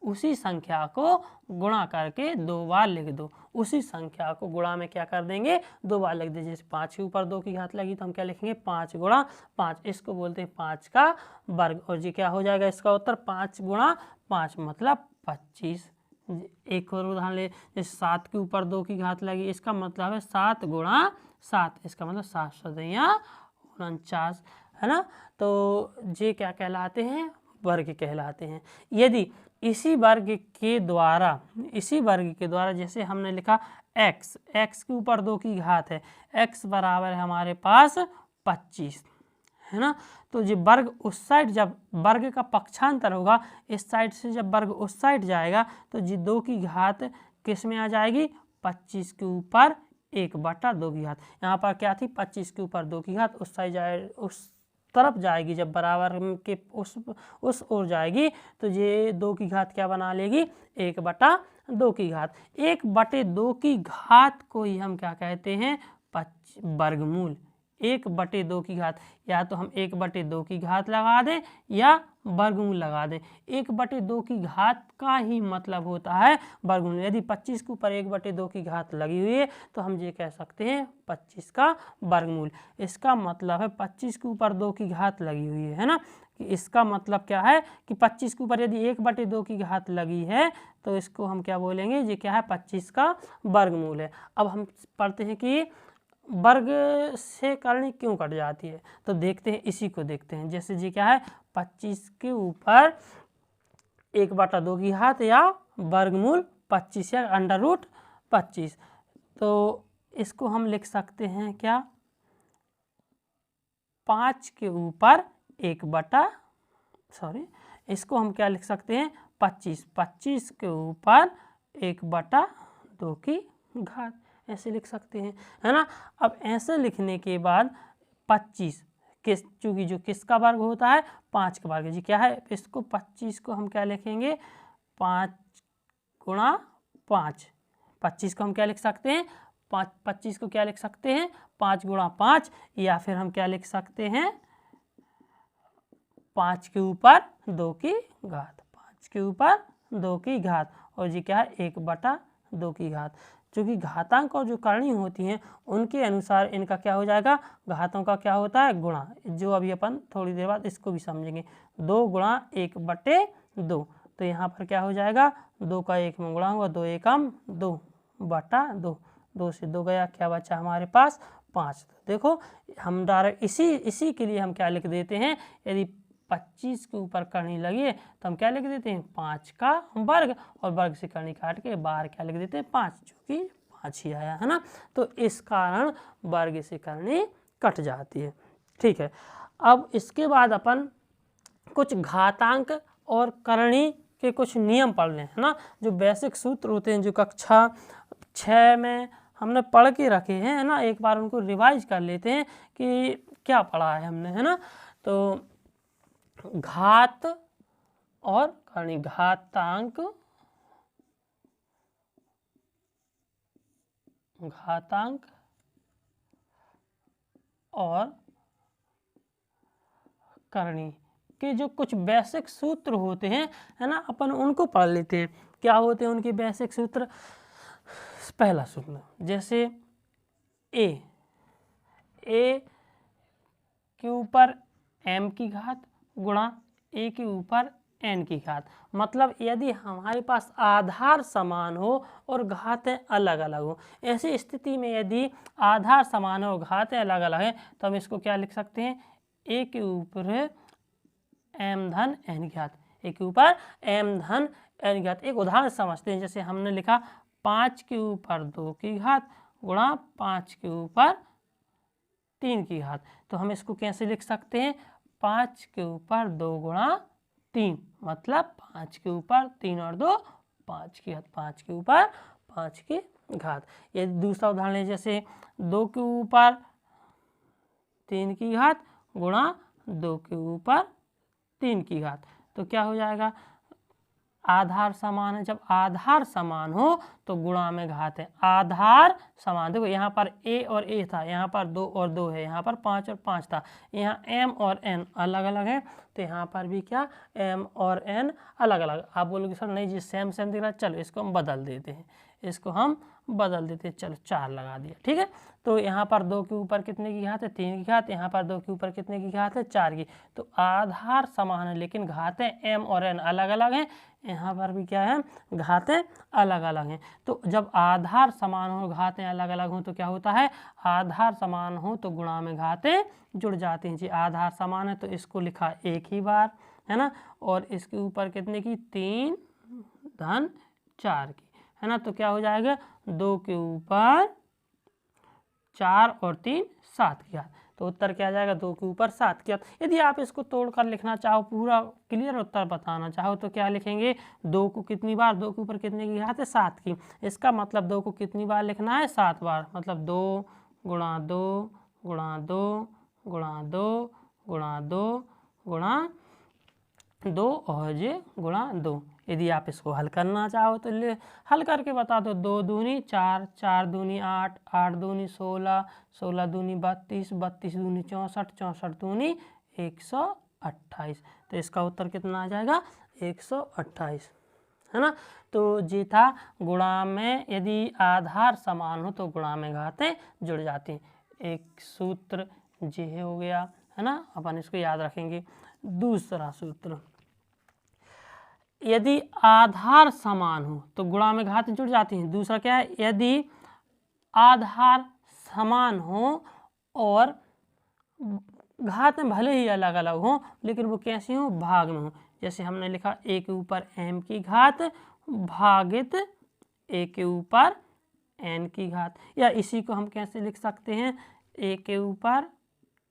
उसी संख्या को गुणा करके 2 बार लिख दो। उसी संख्या को गुणा में क्या कर देंगे? 2 बार लिख दे। जैसे 5 के ऊपर 2 की घात लगी तो हम क्या लिखेंगे? 5 गुणा 5। इसको बोलते हैं 5 का वर्ग। और जी क्या हो जाएगा इसका उत्तर? 5 गुणा 5 मतलब 25। एक और उदाहरण ले, जैसे 7 के ऊपर 2 की घात लगी, इसका मतलब है 7 गुणा 7, इसका मतलब 7 सदैया 49, है ना। तो ये क्या कहलाते हैं? वर्ग कहलाते हैं। यदि इसी वर्ग के द्वारा जैसे हमने लिखा x के ऊपर 2 की घात है, x बराबर है हमारे पास 25, है ना। तो ये वर्ग उस साइड, जब वर्ग का पक्षांतर होगा इस साइड से, जब वर्ग उस साइड जाएगा तो ये 2 की घात किस में आ जाएगी? 25 के ऊपर 1/2 की घात। यहाँ पर क्या थी? 25 के ऊपर 2 की घात उस साइड जाए, उस तरफ जाएगी, जब बराबर के उस ओर जाएगी तो ये 2 की घात क्या बना लेगी? 1/2 की घात। 1/2 की घात को ही हम क्या कहते हैं? वर्गमूल। 1/2 की घात, या तो हम 1/2 की घात लगा दें या वर्गमूल लगा दें। 1/2 की घात का ही मतलब होता है वर्गमूल। यदि 25 के ऊपर 1/2 की घात लगी हुई है तो हम ये कह सकते हैं 25 का वर्गमूल। इसका मतलब है 25 के ऊपर 2 की घात लगी हुई है ना, कि इसका मतलब क्या है कि 25 के ऊपर यदि 1/2 की घात लगी है तो इसको हम क्या बोलेंगे? ये क्या है? 25 का वर्गमूल है। अब हम पढ़ते हैं कि वर्ग से करनी क्यों कट जाती है। तो देखते हैं, इसी को देखते हैं। जैसे जी क्या है? 25 के ऊपर 1/2 की घात या वर्गमूल 25 या √25। तो इसको हम लिख सकते हैं क्या? 5 के ऊपर इसको हम क्या लिख सकते हैं? 25, 25 के ऊपर 1/2 की घात, ऐसे लिख सकते हैं, है ना। अब ऐसे लिखने के बाद 25 किस, चूँकि जो किसका वर्ग होता है 5 का वर्ग जी क्या है, इसको 25 को हम क्या लिखेंगे 5 गुणा 5, 25 को हम क्या लिख सकते हैं 25 को क्या लिख सकते हैं 5 गुणा 5, या फिर हम क्या लिख सकते हैं 5 के ऊपर 2 की घात, 5 के ऊपर 2 की घात, और जी क्या है 1/2 की घात। चूँकि घातांक और जो करणी होती हैं उनके अनुसार इनका क्या हो जाएगा, घातों का क्या होता है गुणा, जो अभी अपन थोड़ी देर बाद इसको भी समझेंगे। 2 गुणा 1/2, तो यहाँ पर क्या हो जाएगा 2 का 1 में गुणा होगा, 2 एकम 2/2, 2 से 2 गया, क्या बचा हमारे पास 5। देखो हम डायरेक्ट इसी के लिए हम क्या लिख देते हैं, यदि 25 के ऊपर करनी लगी तो हम क्या लिख देते हैं 5 का वर्ग, और वर्ग से करनी काट के बाहर क्या लिख देते हैं 5, जो कि 5 ही आया, है ना। तो इस कारण वर्ग से करनी कट जाती है, ठीक है। अब इसके बाद अपन कुछ घातांक और करणी के कुछ नियम पढ़ लें, है ना, जो बेसिक सूत्र होते हैं जो कक्षा 6 में हमने पढ़ के रखे हैं, है ना। एक बार उनको रिवाइज कर लेते हैं कि क्या पढ़ा है हमने, है ना। तो घात और करणी, घातांक और करणी के जो कुछ बेसिक सूत्र होते हैं, है ना, अपन उनको पढ़ लेते हैं। क्या होते हैं उनके बेसिक सूत्र। पहला सूत्र जैसे ए के ऊपर m की घात गुणा a के ऊपर n की घात, मतलब यदि हमारे पास आधार समान हो और घातें अलग अलग हो, ऐसी स्थिति में यदि आधार समान हो घातें अलग अलग हैं तो हम इसको क्या लिख सकते हैं, a के ऊपर m धन n की घात, a के ऊपर m धन n की घात। एक उदाहरण समझते हैं, जैसे हमने लिखा 5 के ऊपर 2 की घात गुणा 5 के ऊपर 3 की घात, तो हम इसको कैसे लिख सकते हैं 5 के ऊपर 2 गुणा 3, मतलब 5 के ऊपर 3 और 2 5 की घात, 5 के ऊपर 5 की घात। यदि दूसरा उदाहरण है, जैसे 2 के ऊपर 3 की घात गुणा 2 के ऊपर 3 की घात, तो क्या हो जाएगा, आधार समान है, जब आधार समान हो तो गुणा में घात है, आधार समान। देखो यहाँ पर a और a था, यहाँ पर 2 और 2 है, यहाँ पर 5 और 5 था, यहाँ m और n अलग अलग है, तो यहाँ पर भी क्या m और n अलग अलग। आप बोलोगे सर नहीं जी सेम सेम दिख रहा है, चलो इसको हम बदल देते हैं, इसको हम बदल देते हैं, चलो 4 लगा दिया, ठीक है। तो यहाँ पर 2 के ऊपर कितने की घात है 3 की घात, यहाँ पर 2 के ऊपर कितने की घात है 4 की, तो आधार समान है लेकिन घातें m और n अलग अलग हैं, यहाँ पर भी क्या है घातें अलग अलग हैं। तो जब आधार समान हो घातें अलग अलग हों तो क्या होता है, आधार समान हो तो गुणा में घातें जुड़ जाती हैं जी। आधार समान है तो इसको लिखा एक ही बार, है ना, और इसके ऊपर कितने की 3 धन 4 की, है ना, तो क्या हो जाएगा 2 के ऊपर 4 और 3 7 की घात, तो उत्तर क्या आ जाएगा 2 के ऊपर 7 की घात। यदि आप इसको तोड़कर लिखना चाहो, पूरा क्लियर उत्तर बताना चाहो तो क्या लिखेंगे, 2 को कितनी बार, 2 के ऊपर कितने की घात है 7 की, इसका मतलब 2 को कितनी बार लिखना है 7 बार, मतलब 2 गुणा 2 गुणा 2 गुणा 2 गुणा 2 गुणा 2 और ये गुणा 2। यदि आप इसको हल करना चाहो तो हल करके बता दो, 2 दूनी 4, 4 दूनी 8, 8 दूनी 16, 16 दूनी 32, 32 दूनी 64, 64 दूनी 128, तो इसका उत्तर कितना आ जाएगा 128, है ना। तो जी था गुणा में यदि आधार समान हो तो गुणा में घातें जुड़ जाती हैं, एक सूत्र जी हो गया, है ना, अपन इसको याद रखेंगे। दूसरा सूत्र, यदि आधार समान हो तो गुणा में घातें जुड़ जाती हैं। दूसरा क्या है, यदि आधार समान हो और घातें भले ही अलग अलग हों लेकिन वो कैसी हों, भाग में हों। जैसे हमने लिखा a के ऊपर m की घात भागित a के ऊपर n की घात, या इसी को हम कैसे लिख सकते हैं, a के ऊपर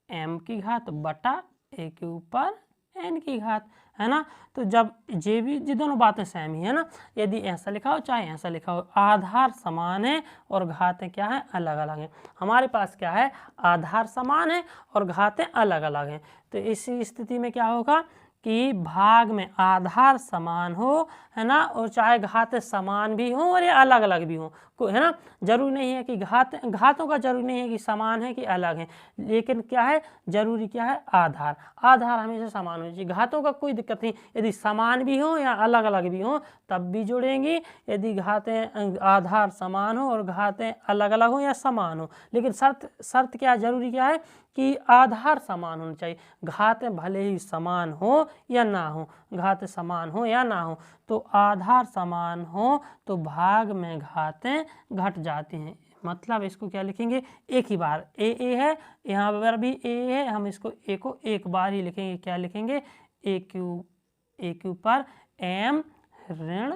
m की घात बटा a के ऊपर n की घात, है ना। तो जब ये दोनों बातें सेम ही है ना, यदि ऐसा लिखा हो चाहे ऐसा लिखा हो, आधार समान है और घातें क्या है, अलग अलग हैं। हमारे पास क्या है, आधार समान है और घातें अलग अलग हैं। तो इसी स्थिति में क्या होगा कि भाग में आधार समान हो, है ना, और चाहे घातें समान भी हो और ये अलग अलग भी हो, है ना। जरूरी नहीं है कि घातों का जरूरी नहीं है कि समान है कि अलग है, लेकिन क्या है जरूरी, क्या है, आधार हमेशा समान होनी चाहिए। घातों का कोई दिक्कत नहीं, यदि समान भी हो या अलग अलग भी हो तब भी जुड़ेंगी, यदि घातें आधार समान हो और घातें अलग अलग हो या समान हो। लेकिन शर्त क्या जरूरी क्या है कि आधार समान होना चाहिए। घातें भले ही समान हो या ना हो, घातें समान हो या ना हो, तो आधार समान हो तो भाग में घातें घट जाती हैं। मतलब इसको क्या लिखेंगे, एक ही बार ए है, यहाँ पर भी ए है, हम इसको ए को एक बार ही लिखेंगे। क्या लिखेंगे, ए क्यू पर एम ऋण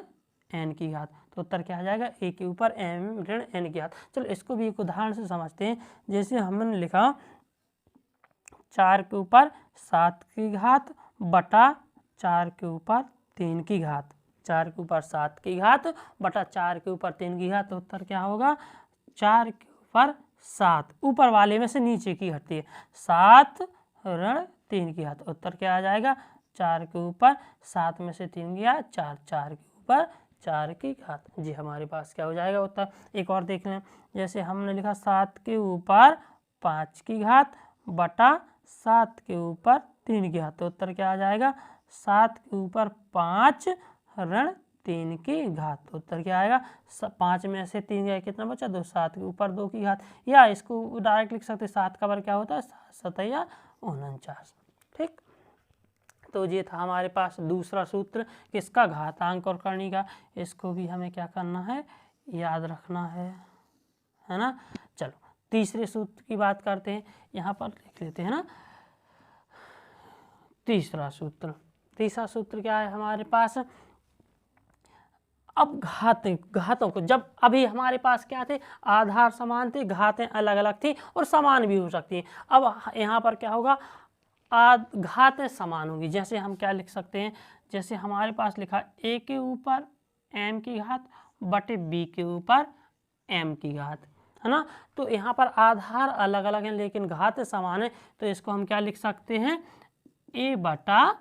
एन की घात। तो उत्तर क्या आ जाएगा, ए के ऊपर एम ऋण एन की घात। चलो इसको भी एक उदाहरण से समझते हैं। जैसे हमने लिखा 4 के ऊपर 7 की घात बटा 4 के ऊपर 3 की घात, 4 के ऊपर 7 की घात बटा 4 के ऊपर 3 की घात। तो उत्तर क्या होगा, 4 के ऊपर 7, ऊपर वाले में से नीचे की घटती है, 7 ऋण 3 की घात। उत्तर क्या आ जाएगा, 4 के ऊपर 7 में से 3 की घात 4, 4 के ऊपर 4 की घात। जी हमारे पास क्या हो जाएगा उत्तर। एक और देख लें, जैसे हमने लिखा 7 के ऊपर 5 की घात बटा 7 के ऊपर 3 की घात। तो उत्तर क्या आ जाएगा, 7 के ऊपर 5 ऋण 3 की घात। तो उत्तर क्या आएगा, 5 में से 3 गया कितना बचा, 2, 7 के ऊपर 2 की घात। या इसको डायरेक्ट लिख सकते, 7 का वर्ग क्या होता है, 7 या 49। ठीक, तो ये था हमारे पास दूसरा सूत्र किसका, घातांक और करनी का। इसको भी हमें क्या करना है, याद रखना है ना। चलो तीसरे सूत्र की बात करते हैं, यहाँ पर लिख लेते हैं ना। तीसरा सूत्र क्या है हमारे पास, अब घातों को, जब अभी हमारे पास क्या थे, आधार समान थे, घातें अलग अलग थी और समान भी हो सकती हैं। अब यहाँ पर क्या होगा, घातें समान होंगी। जैसे हम क्या लिख सकते हैं, जैसे हमारे पास लिखा ए के ऊपर एम की घात बटे बी के ऊपर एम की घात, है ना। तो यहाँ पर आधार अलग अलग हैं लेकिन घातें समान है, तो इसको हम क्या लिख सकते हैं, ए बटा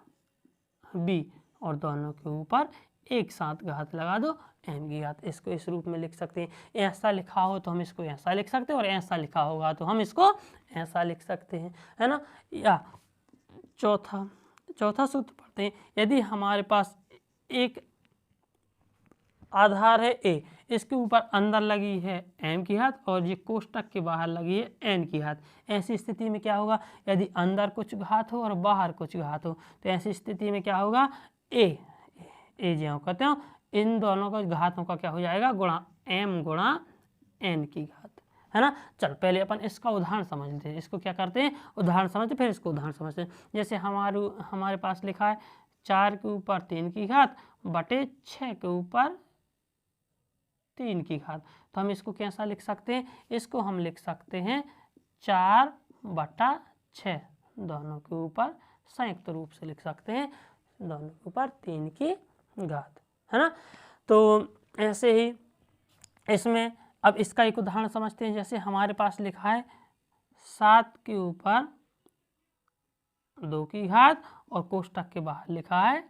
बी, और दोनों के ऊपर एक साथ घात लगा दो एम की घात। इसको इस रूप में लिख सकते हैं। ऐसा लिखा हो तो हम इसको ऐसा लिख सकते हैं, और ऐसा लिखा होगा तो हम इसको ऐसा लिख सकते हैं, है ना। या चौथा सूत्र पढ़ते हैं। यदि हमारे पास एक आधार है ए, इसके ऊपर अंदर लगी है एम की घात और ये कोष्टक के बाहर लगी है एन की घात, ऐसी स्थिति में क्या होगा, यदि अंदर कुछ घात हो और बाहर कुछ घात हो, तो ऐसी स्थिति में क्या होगा, ए जो कहते हो, इन दोनों का घातों का क्या हो जाएगा, गुणा एम गुणा एन की घात, है ना। चल पहले अपन इसका उदाहरण समझते हैं। इसको क्या करते हैं, उदाहरण समझते फिर इसको उदाहरण समझते हैं। जैसे हमारे पास लिखा है 4 के ऊपर 3 की घात बटे 6 के ऊपर 3 की घात। तो हम इसको कैसा लिख सकते हैं, इसको हम लिख सकते हैं 4 बटा 6, दोनों के ऊपर संयुक्त रूप से लिख सकते हैं, दोनों के ऊपर 3 की घात, है ना। तो ऐसे ही इसमें अब इसका एक उदाहरण समझते हैं। जैसे हमारे पास लिखा है 7 के ऊपर 2 की घात और कोष्टक के बाहर लिखा है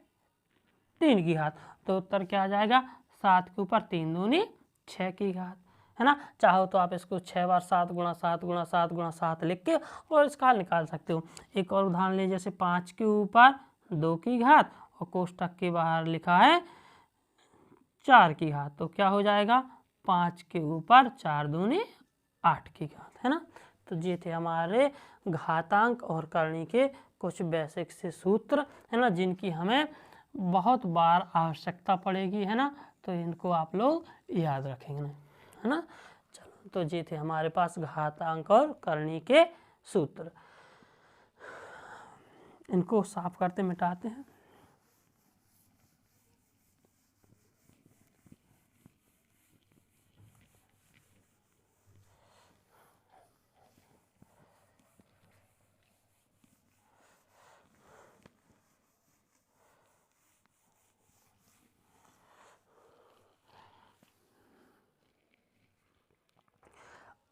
3 की घात। तो उत्तर क्या आ जाएगा, 7 के ऊपर 3 दूनी 6 की घात, है ना। चाहो तो आप इसको 6 बार 7 गुणा 7 गुणा 7 गुणा 7 लिख के और इसका हल निकाल सकते हो। एक और उदाहरण ले, जैसे 5 के ऊपर 2 की घात और कोष्टक के बाहर लिखा है 4 की घात। तो क्या हो जाएगा, 5 के ऊपर 4 दूनी 8 की घात, है ना। तो ये थे हमारे घातांक और करनी के कुछ बेसिक से सूत्र, है ना, जिनकी हमें बहुत बार आवश्यकता पड़ेगी, है ना। तो इनको आप लोग याद रखेंगे, है ना। चलो, तो ये थे हमारे पास घातांक और करनी के सूत्र। इनको साफ करते मिटाते हैं।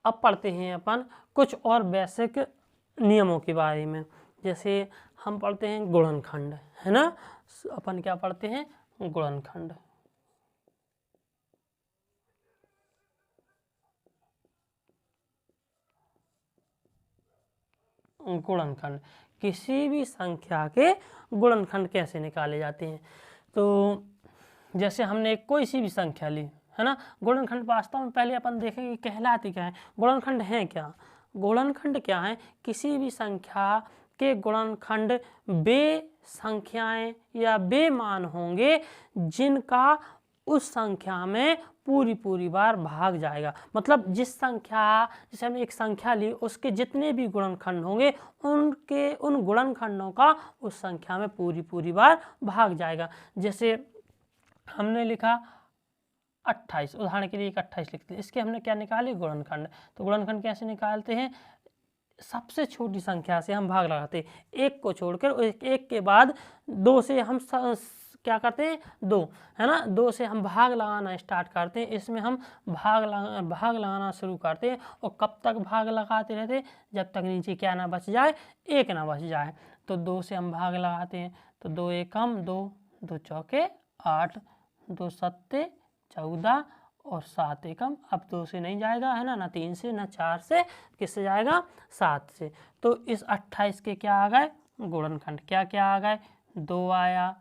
अब पढ़ते हैं अपन कुछ और बेसिक नियमों के बारे में। जैसे हम पढ़ते हैं गुणनखंड, है ना। अपन क्या पढ़ते हैं? गुणनखंड। गुणनखंड, किसी भी संख्या के गुणनखंड कैसे निकाले जाते हैं। तो जैसे हमने कोई सी भी संख्या ली, है ना। गुणनखंड वास्तव में पहले अपन देखेंगे कहलाती क्या है। गुणनखंड है क्या? गुणनखंड क्या है? किसी भी संख्या के गुणनखंड वे संख्याएं या वे मान होंगे जिनका उस संख्या में पूरी बार भाग जाएगा। मतलब जिस संख्या, जैसे हमने एक संख्या ली, उसके जितने भी गुणनखंड होंगे उनके उन गुणनखंडों का उस संख्या में पूरी बार भाग जाएगा। जैसे हमने लिखा 28, उदाहरण के लिए एक 28 लिखते हैं, इसके हमने क्या निकाले? गुणनखंड। तो गुणनखंड कैसे निकालते हैं? सबसे छोटी संख्या से हम भाग लगाते हैं, एक को छोड़कर। एक के बाद 2 से हम क्या करते हैं? 2, है ना। 2 से हम भाग लगाना स्टार्ट करते हैं। इसमें हम भाग लगाना शुरू करते हैं और कब तक भाग लगाते रहते हैं? जब तक नीचे क्या ना बच जाए? 1 ना बच जाए। तो 2 से हम भाग लगाते हैं, तो 2 एकम 2, 2 चौके 8, 2 सत्ते 14 और 7 एकम, अब 2 से नहीं जाएगा, है ना 3 से, ना 4 से, किससे जाएगा? 7 से। तो इस 28 के क्या आ गए? गुणनखंड। क्या क्या आ गए? 2 आया,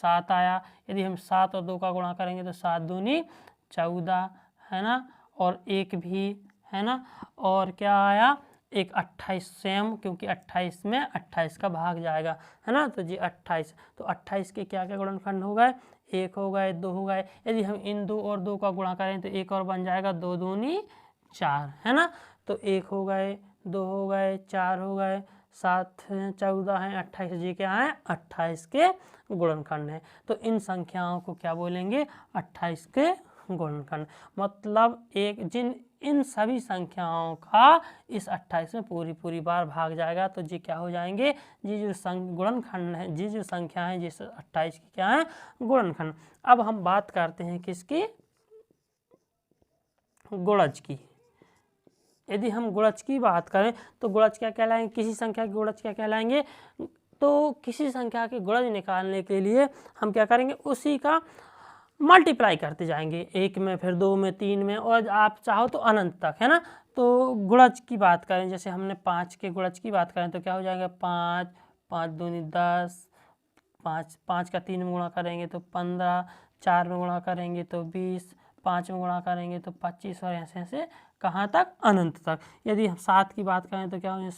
7 आया। यदि हम 7 और 2 का गुणा करेंगे तो 7 दूनी 14, है ना, और 1 भी, है ना। और क्या आया? एक 28 स्वयं, क्योंकि 28 में 28 का भाग जाएगा, है ना। तो जी 28, तो 28 के क्या क्या गुणनखंड हो गए? 1 हो गए, 2 हो गए। यदि हम इन 2 और 2 का गुणा करें तो 1 और बन जाएगा, 2 दूनी 4, है ना। तो 1 हो गए, 2 हो गए, 4 हो गए, 7 14 हैं, 28 जी क्या है? 28 के गुणनखंड है। तो इन संख्याओं को क्या बोलेंगे? 28 के गुणनखंड। मतलब इन सभी संख्याओं का इस 28 में पूरी बार भाग जाएगा, तो जी क्या हो जाएंगे? जी जो गुणनखंड है, जी जो संख्या है जिस 28 की क्या है? गुणनखंड। अब हम बात करते हैं किसकी? गुणज की। यदि हम गुणज की बात करें तो गुणज क्या कहलाएंगे? किसी संख्या के गुणज क्या कहलाएंगे? तो किसी संख्या के गुणज निकालने के लिए हम क्या करेंगे? उसी का मल्टीप्लाई करते जाएंगे, 1 में, फिर 2 में, 3 में, और आप चाहो तो अनंत तक, है ना। तो गुणज की बात करें, जैसे हमने 5 के गुणज की बात करें तो क्या हो जाएगा? 5, 5 दूनी 10, 5 का 3 में गुणा करेंगे तो 15, 4 में गुणा करेंगे तो 20, 5 में गुणा करेंगे तो 25, और ऐसे ऐसे कहाँ तक? अनंत तक। यदि हम 7 की बात करें तो क्या हो जाए?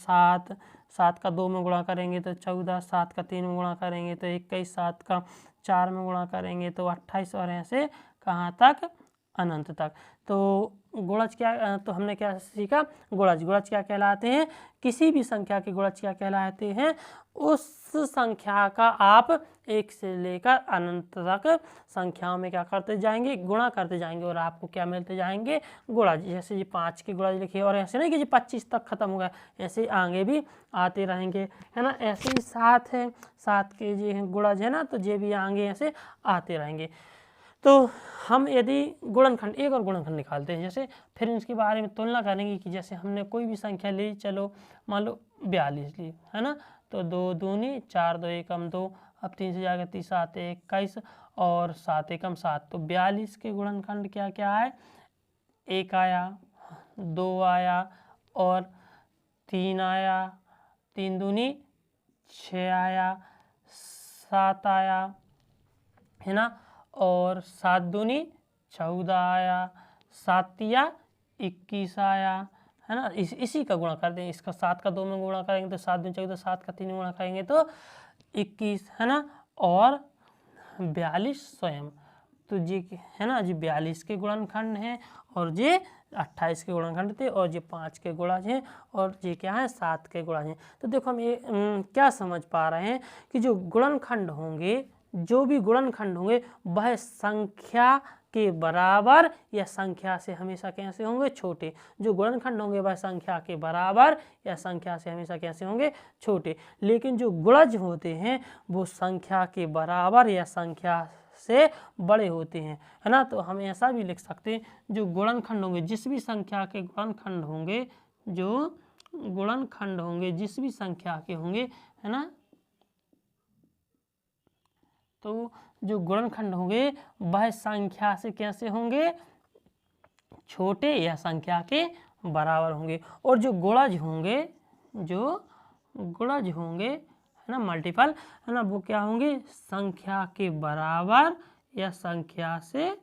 7 का 2 में गुणा करेंगे तो 14, 7 का 3 में गुणा करेंगे तो 21, 7 का 4 में गुणा करेंगे तो 28, और ऐसे कहाँ तक? अनंत तक। तो गुणज क्या, तो हमने क्या सीखा? गुणज क्या कहलाते हैं? किसी भी संख्या के गुणज क्या कहलाते हैं? उस संख्या का आप 1 से लेकर अनंत तक संख्याओं में क्या करते जाएंगे? गुणा करते जाएंगे, और आपको क्या मिलते जाएंगे? गुणज। जैसे जी 5 के गुणज लिखिए, और ऐसे नहीं कि जी 25 तक खत्म हो गया, ऐसे आगे भी आते रहेंगे, है ना। ऐसे ही 7 है, 7 के जी गुणज, है ना, तो ये भी आगे ऐसे आते रहेंगे। तो हम यदि गुणनखंड, एक और गुणनखंड निकालते हैं, जैसे फिर इसके बारे में तुलना करेंगे कि जैसे हमने कोई भी संख्या ली, चलो मान लो 42 ली, है ना। तो 2 दूनी 4, 2 एकम 2, अब 3 से जाकर 3 7 21, और 7 एकम 7। तो 42 के गुणनखंड क्या क्या है? 1 आया, 2 आया, और 3 आया, 3 दूनी 6 आया, 7 आया, है ना, और 7 दूनी 14 आया, 7 तिया 21 आया, है ना। इसी का गुणा कर दें, इसका 7 का 2 में गुणा करेंगे तो 7 दूनी 14, 7 का 3 में गुणा करेंगे तो 21, है ना, और 42 स्वयं। तो जी है ना, जी 42 के गुणनखंड हैं, और ये 28 के गुणनखंड थे, और ये 5 के गुणज हैं, और ये क्या है? 7 के गुणज हैं। तो देखो हम ये क्या समझ पा रहे हैं कि जो गुणनखंड होंगे, जो भी गुणनखंड होंगे, वह संख्या के बराबर या संख्या से हमेशा कैसे होंगे? छोटे। जो गुणनखंड होंगे वह संख्या के बराबर या संख्या से हमेशा कैसे होंगे? छोटे। लेकिन जो गुणज होते हैं वो संख्या के बराबर या संख्या से बड़े होते हैं, है ना। तो हम ऐसा भी लिख सकते हैं जो गुणनखंड होंगे, जिस भी संख्या के गुणनखंड होंगे, जो गुणनखंड होंगे जिस भी संख्या के होंगे, है ना, तो जो गुणनखंड होंगे वह संख्या से कैसे होंगे, छोटे या संख्या के बराबर होंगे। और जो गुणज होंगे, है ना, मल्टीपल, है ना, वो क्या होंगे, संख्या के बराबर या संख्या से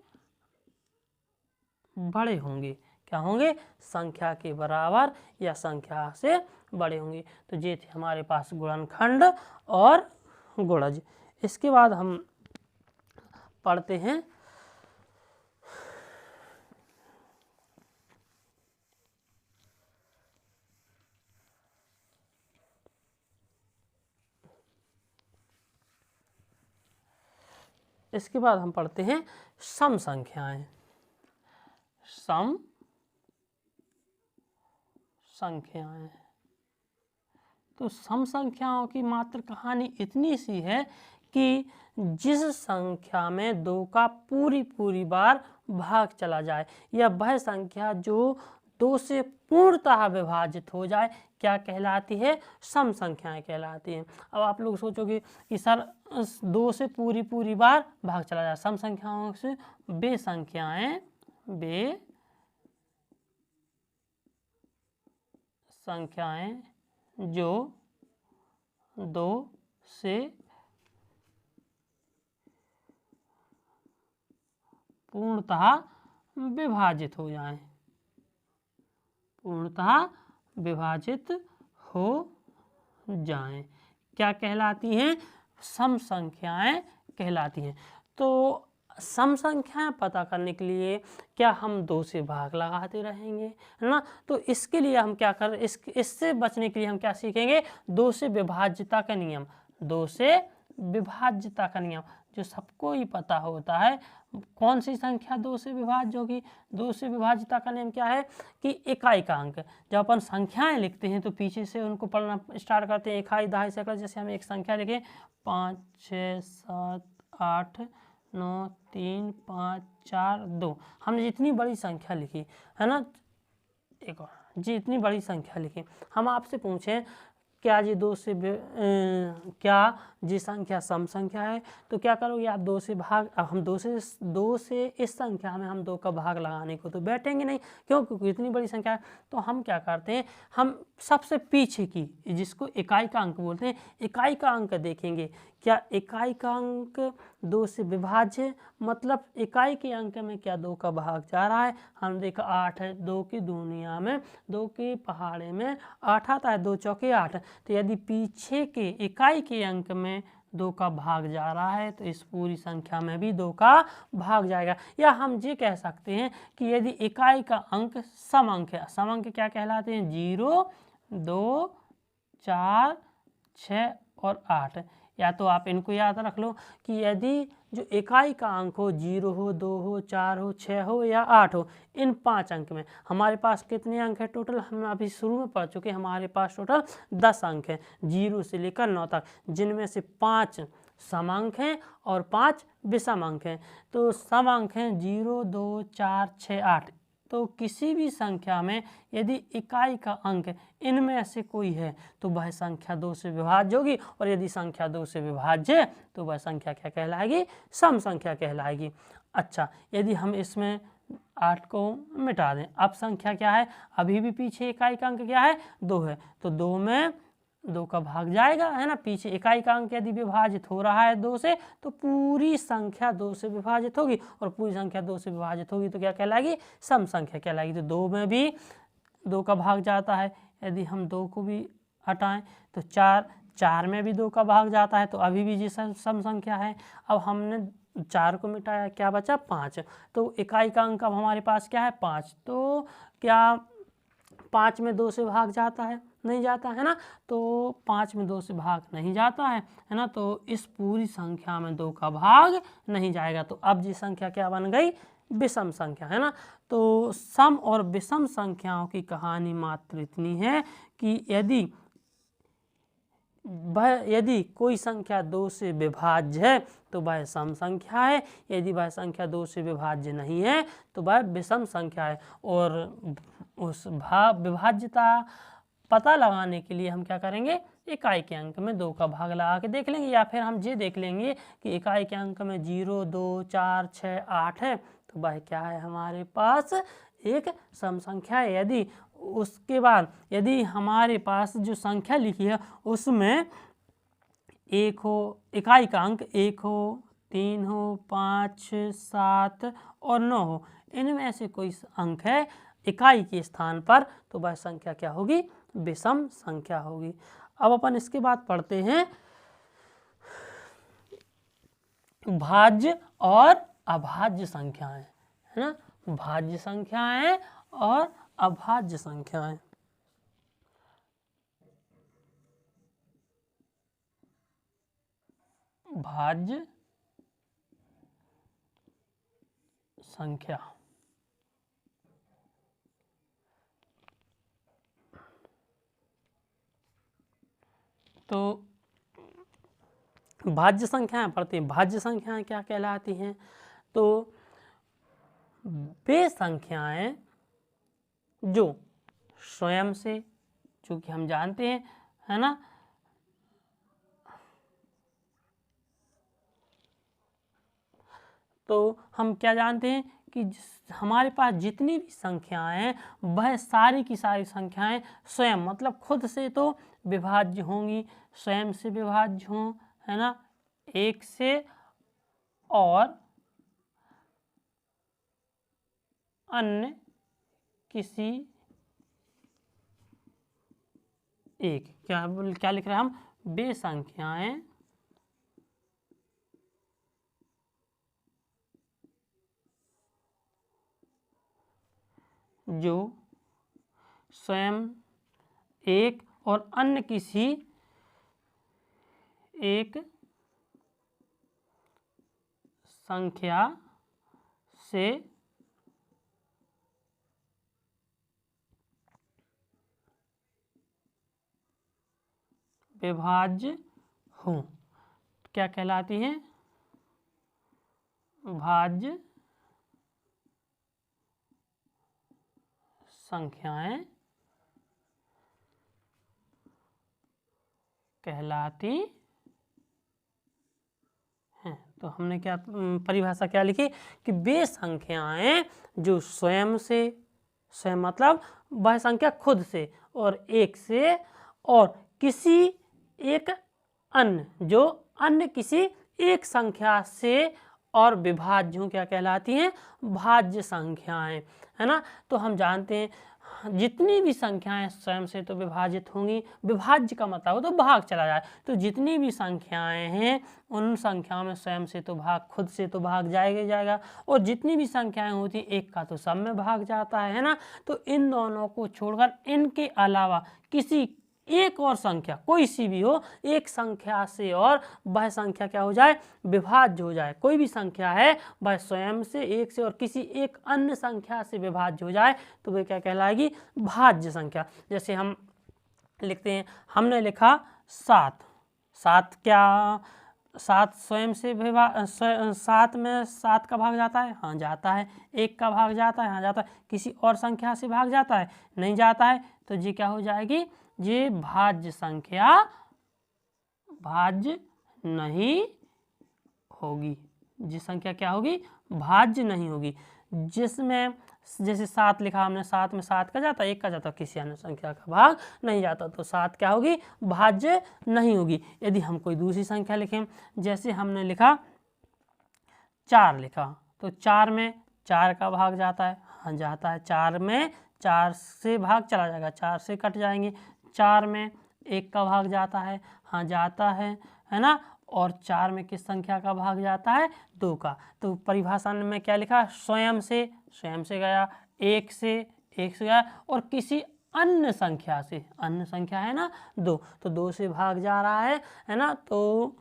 बड़े होंगे। क्या होंगे, संख्या के बराबर या संख्या से बड़े होंगे। तो ये थे हमारे पास गुणनखंड और गुणज। इसके बाद हम पढ़ते हैं सम संख्याएं। सम संख्याएं, तो सम संख्याओं की मात्र कहानी इतनी सी है कि जिस संख्या में 2 का पूरी बार भाग चला जाए, या वह संख्या जो 2 से पूर्णतः विभाजित हो जाए, क्या कहलाती है, सम संख्याएं कहलाती हैं। अब आप लोग सोचोगे कि सर 2 से पूरी बार भाग चला जाए, सम संख्याओं से वे संख्याएं जो 2 से पूर्णतः विभाजित हो जाएं, क्या कहलाती हैं, सम संख्याएं कहलाती हैं। तो सम संख्याएं पता करने के लिए क्या हम 2 से भाग लगाते रहेंगे, है ना। तो इसके लिए हम क्या कर, इससे बचने के लिए हम क्या सीखेंगे, 2 से विभाज्यता का नियम। 2 से विभाज्यता का नियम जो सबको ही पता होता है। कौन सी संख्या 2 से विभाज्य होगी, 2 से विभाज्यता का नियम क्या है कि इकाई का अंक। जब अपन संख्याएं लिखते हैं तो पीछे से उनको पढ़ना स्टार्ट करते हैं, इकाई, दहाई, सैकड़ा। जैसे हम एक संख्या लिखें 5 6 7 8 9 3 5 4 2, हमने जितनी बड़ी संख्या लिखी, है ना, एक और जी इतनी बड़ी संख्या लिखी, हम आपसे पूछें क्या जी 2 से क्या जी संख्या सम संख्या है, तो क्या करोगे आप 2 से भाग। अब हम 2 से इस संख्या में हम 2 का भाग लगाने को तो बैठेंगे नहीं, क्यों, क्योंकि इतनी बड़ी संख्या है। तो हम क्या करते हैं, हम सबसे पीछे की, जिसको इकाई का अंक बोलते हैं, इकाई का अंक देखेंगे। क्या इकाई का अंक 2 से विभाज्य, मतलब इकाई के अंक में क्या 2 का भाग जा रहा है। हम देखा 8 है, 2 की दुनिया में, 2 के पहाड़े में 8 आता है, 2 चौके 8। तो यदि पीछे के इकाई के अंक में 2 का भाग जा रहा है तो इस पूरी संख्या में भी 2 का भाग जाएगा। या हम ये कह सकते हैं कि यदि इकाई का अंक सम अंक है, सम अंक क्या कहलाते हैं, 0 2 4 6 और 8। या तो आप इनको याद रख लो कि यदि जो इकाई का अंक हो 0 हो, 2 हो, 4 हो, 6 हो या 8 हो, इन 5 अंक में हमारे पास कितने अंक है टोटल, हम अभी शुरू में पढ़ चुके हैं, हमारे पास टोटल 10 अंक हैं 0 से लेकर 9 तक, जिनमें से 5 सम अंक हैं और 5 विषम अंक हैं। तो सम अंक हैं 0 2 4 6 8। तो किसी भी संख्या में यदि इकाई का अंक इनमें से कोई है तो वह संख्या 2 से विभाज्य होगी, और यदि संख्या 2 से विभाज्य तो वह संख्या क्या कहलाएगी, सम संख्या कहलाएगी। अच्छा, यदि हम इसमें 8 को मिटा दें, अब संख्या क्या है, अभी भी पीछे इकाई का अंक क्या है, 2 है, तो 2 में 2 का भाग जाएगा, है ना। पीछे इकाई का अंक यदि विभाजित हो रहा है 2 से तो पूरी संख्या 2 से विभाजित होगी, और पूरी संख्या 2 से विभाजित होगी तो क्या कहलाएगी, सम संख्या कहलाएगी। तो 2 में भी 2 का भाग जाता है, यदि हम 2 को भी हटाएं तो 4 में भी 2 का भाग जाता है, तो अभी भी जी सम संख्या है। अब हमने 4 को मिटाया, क्या बचा 5, तो इकाई का अंक अब हमारे पास क्या है 5। तो क्या 5 में 2 से भाग जाता है, नहीं जाता, है ना। तो 5 में 2 से भाग नहीं जाता है ना। तो इस पूरी संख्या में 2 का भाग नहीं जाएगा। तो अब जी संख्या क्या बन गई, विषम संख्या, है ना। तो सम और विषम संख्याओं की कहानी मात्र इतनी है कि यदि वह यदि कोई संख्या 2 से विभाज्य है तो वह सम संख्या है, यदि वह संख्या 2 से विभाज्य नहीं है तो वह विषम संख्या है। और उस विभाज्यता पता लगाने के लिए हम क्या करेंगे, इकाई के अंक में 2 का भाग लगा के देख लेंगे, या फिर हम ये देख लेंगे कि इकाई के अंक में 0, 2, 4, 6, 8 है तो वह क्या है, हमारे पास एक सम संख्या है। यदि उसके बाद यदि हमारे पास जो संख्या लिखी है उसमें 1 हो, इकाई का अंक 1 हो, 3 हो, 5, 7 और 9 हो, इनमें से कोई अंक है इकाई के स्थान पर तो वह संख्या क्या होगी, विषम संख्या होगी। अब अपन इसके बाद पढ़ते हैं भाज्य और अभाज्य संख्याएं, है ना। भाज्य संख्याएं और अभाज्य संख्याएं। भाज्य संख्या तो भाज्य संख्याएं पढ़ते हैं। भाज्य संख्याएं क्या कहलाती हैं, तो वे संख्याएं जो स्वयं से, चूंकि हम जानते हैं, है ना, तो हम क्या जानते हैं कि हमारे पास जितनी भी संख्याएं हैं वह सारी की सारी संख्याएं स्वयं मतलब खुद से तो विभाज्य होंगी, स्वयं से विभाज्य हों, है ना, एक से और अन्य किसी एक, क्या लिख रहे हैं हम, वे संख्याएं जो स्वयं एक और अन्य किसी एक संख्या से विभाज्य हो, क्या कहलाती हैं, भाज्य संख्याएं कहलाती हैं। तो हमने क्या परिभाषा क्या लिखी कि वे संख्याएं जो स्वयं से, स्वयं मतलब वह संख्या खुद से और एक से और किसी एक अन्य, जो अन्य किसी एक संख्या से और विभाज्य हों, क्या कहलाती हैं, भाज्य संख्याएं, है ना। तो हम जानते हैं जितनी भी संख्याएं स्वयं से तो विभाजित होंगी, विभाज्य का मतलब हो तो भाग चला जाए, तो जितनी भी संख्याएं हैं उन संख्याओं में स्वयं से तो भाग, खुद से तो भाग जाएगा ही जाएगा, और जितनी भी संख्याएं होती एक का तो सब में भाग जाता है ना। तो इन दोनों को छोड़कर इनके अलावा किसी एक और संख्या कोई सी भी हो, एक संख्या से और वह संख्या क्या हो जाए, विभाज्य हो जाए। कोई भी संख्या है वह स्वयं से, एक से और किसी एक अन्य संख्या से विभाज्य हो जाए तो वह क्या कहलाएगी, भाज्य संख्या। जैसे हम लिखते हैं, हमने लिखा 7, 7 क्या, 7 स्वयं से 7 में 7 का भाग जाता है, हाँ जाता है, 1 का भाग जाता है, हाँ जाता है, किसी और संख्या से भाग जाता है, नहीं जाता है, तो ये क्या हो जाएगी, ये भाज्य संख्या भाज्य नहीं होगी। ये संख्या क्या होगी, भाज्य नहीं होगी। जिसमें जैसे 7 लिखा हमने, 7 में 7 का जाता है, 1 का जाता, किसी अन्य संख्या का भाग नहीं जाता, तो 7 क्या होगी, भाज्य नहीं होगी। यदि हम कोई दूसरी संख्या लिखें, जैसे हमने लिखा 4 लिखा, तो 4 में 4 का भाग जाता है, हाँ जाता है, 4 में 4 से भाग चला जाएगा, 4 से कट जाएंगे, 4 में 1 का भाग जाता है, हाँ जाता है ना, और 4 में किस संख्या का भाग जाता है, 2 का। तो परिभाषा में क्या लिखा, स्वयं से गया, एक से गया, और किसी अन्य संख्या से, अन्य संख्या है ना 2, तो 2 से भाग जा रहा है ना, तो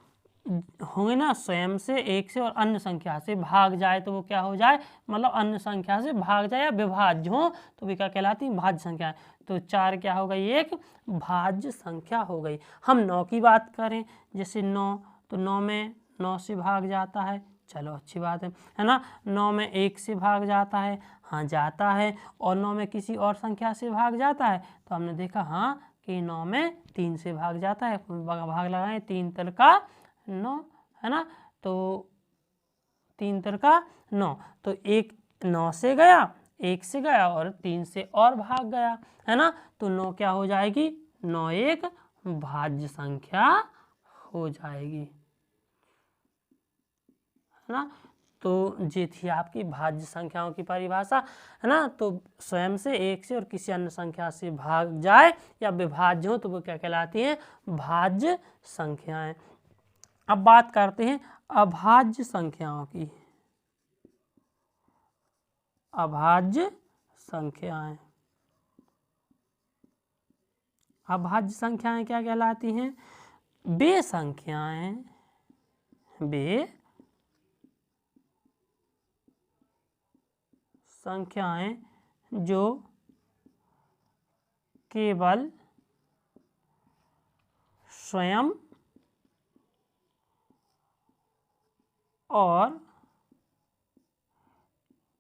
होंगे ना, स्वयं से, एक से और अन्य संख्या से भाग जाए तो वो क्या हो जाए, मतलब अन्य संख्या से भाग जाए या विभाज्य हो तो वे क्या कहलाती हैं, भाज्य संख्या। तो 4 क्या हो गई, एक भाज्य संख्या हो गई। हम 9 की बात करें, जैसे 9, तो 9 में 9 से भाग जाता है, चलो अच्छी बात है ना। 9 में 1 से भाग जाता है, हाँ जाता है। और 9 में किसी और संख्या से भाग जाता है, तो हमने देखा हाँ कि 9 में 3 से भाग जाता है। भाग लगाएं, 3 तिल का 9 है ना, तो 3 तिल का 9, तो एक 9 से गया, 1 से गया और 3 से और भाग गया, है ना। तो 9 क्या हो जाएगी, 9 एक भाज्य संख्या हो जाएगी, है ना। तो ये थी आपकी भाज्य संख्याओं की परिभाषा, है ना। तो स्वयं से, एक से और किसी अन्य संख्या से भाग जाए या विभाज्य हो तो वो क्या कहलाती हैं, भाज्य संख्याएं। अब बात करते हैं अभाज्य संख्याओं की। अभाज्य संख्याएं, अभाज्य संख्याएं क्या कहलाती हैं, वे संख्याएं, वे संख्याएं जो केवल स्वयं और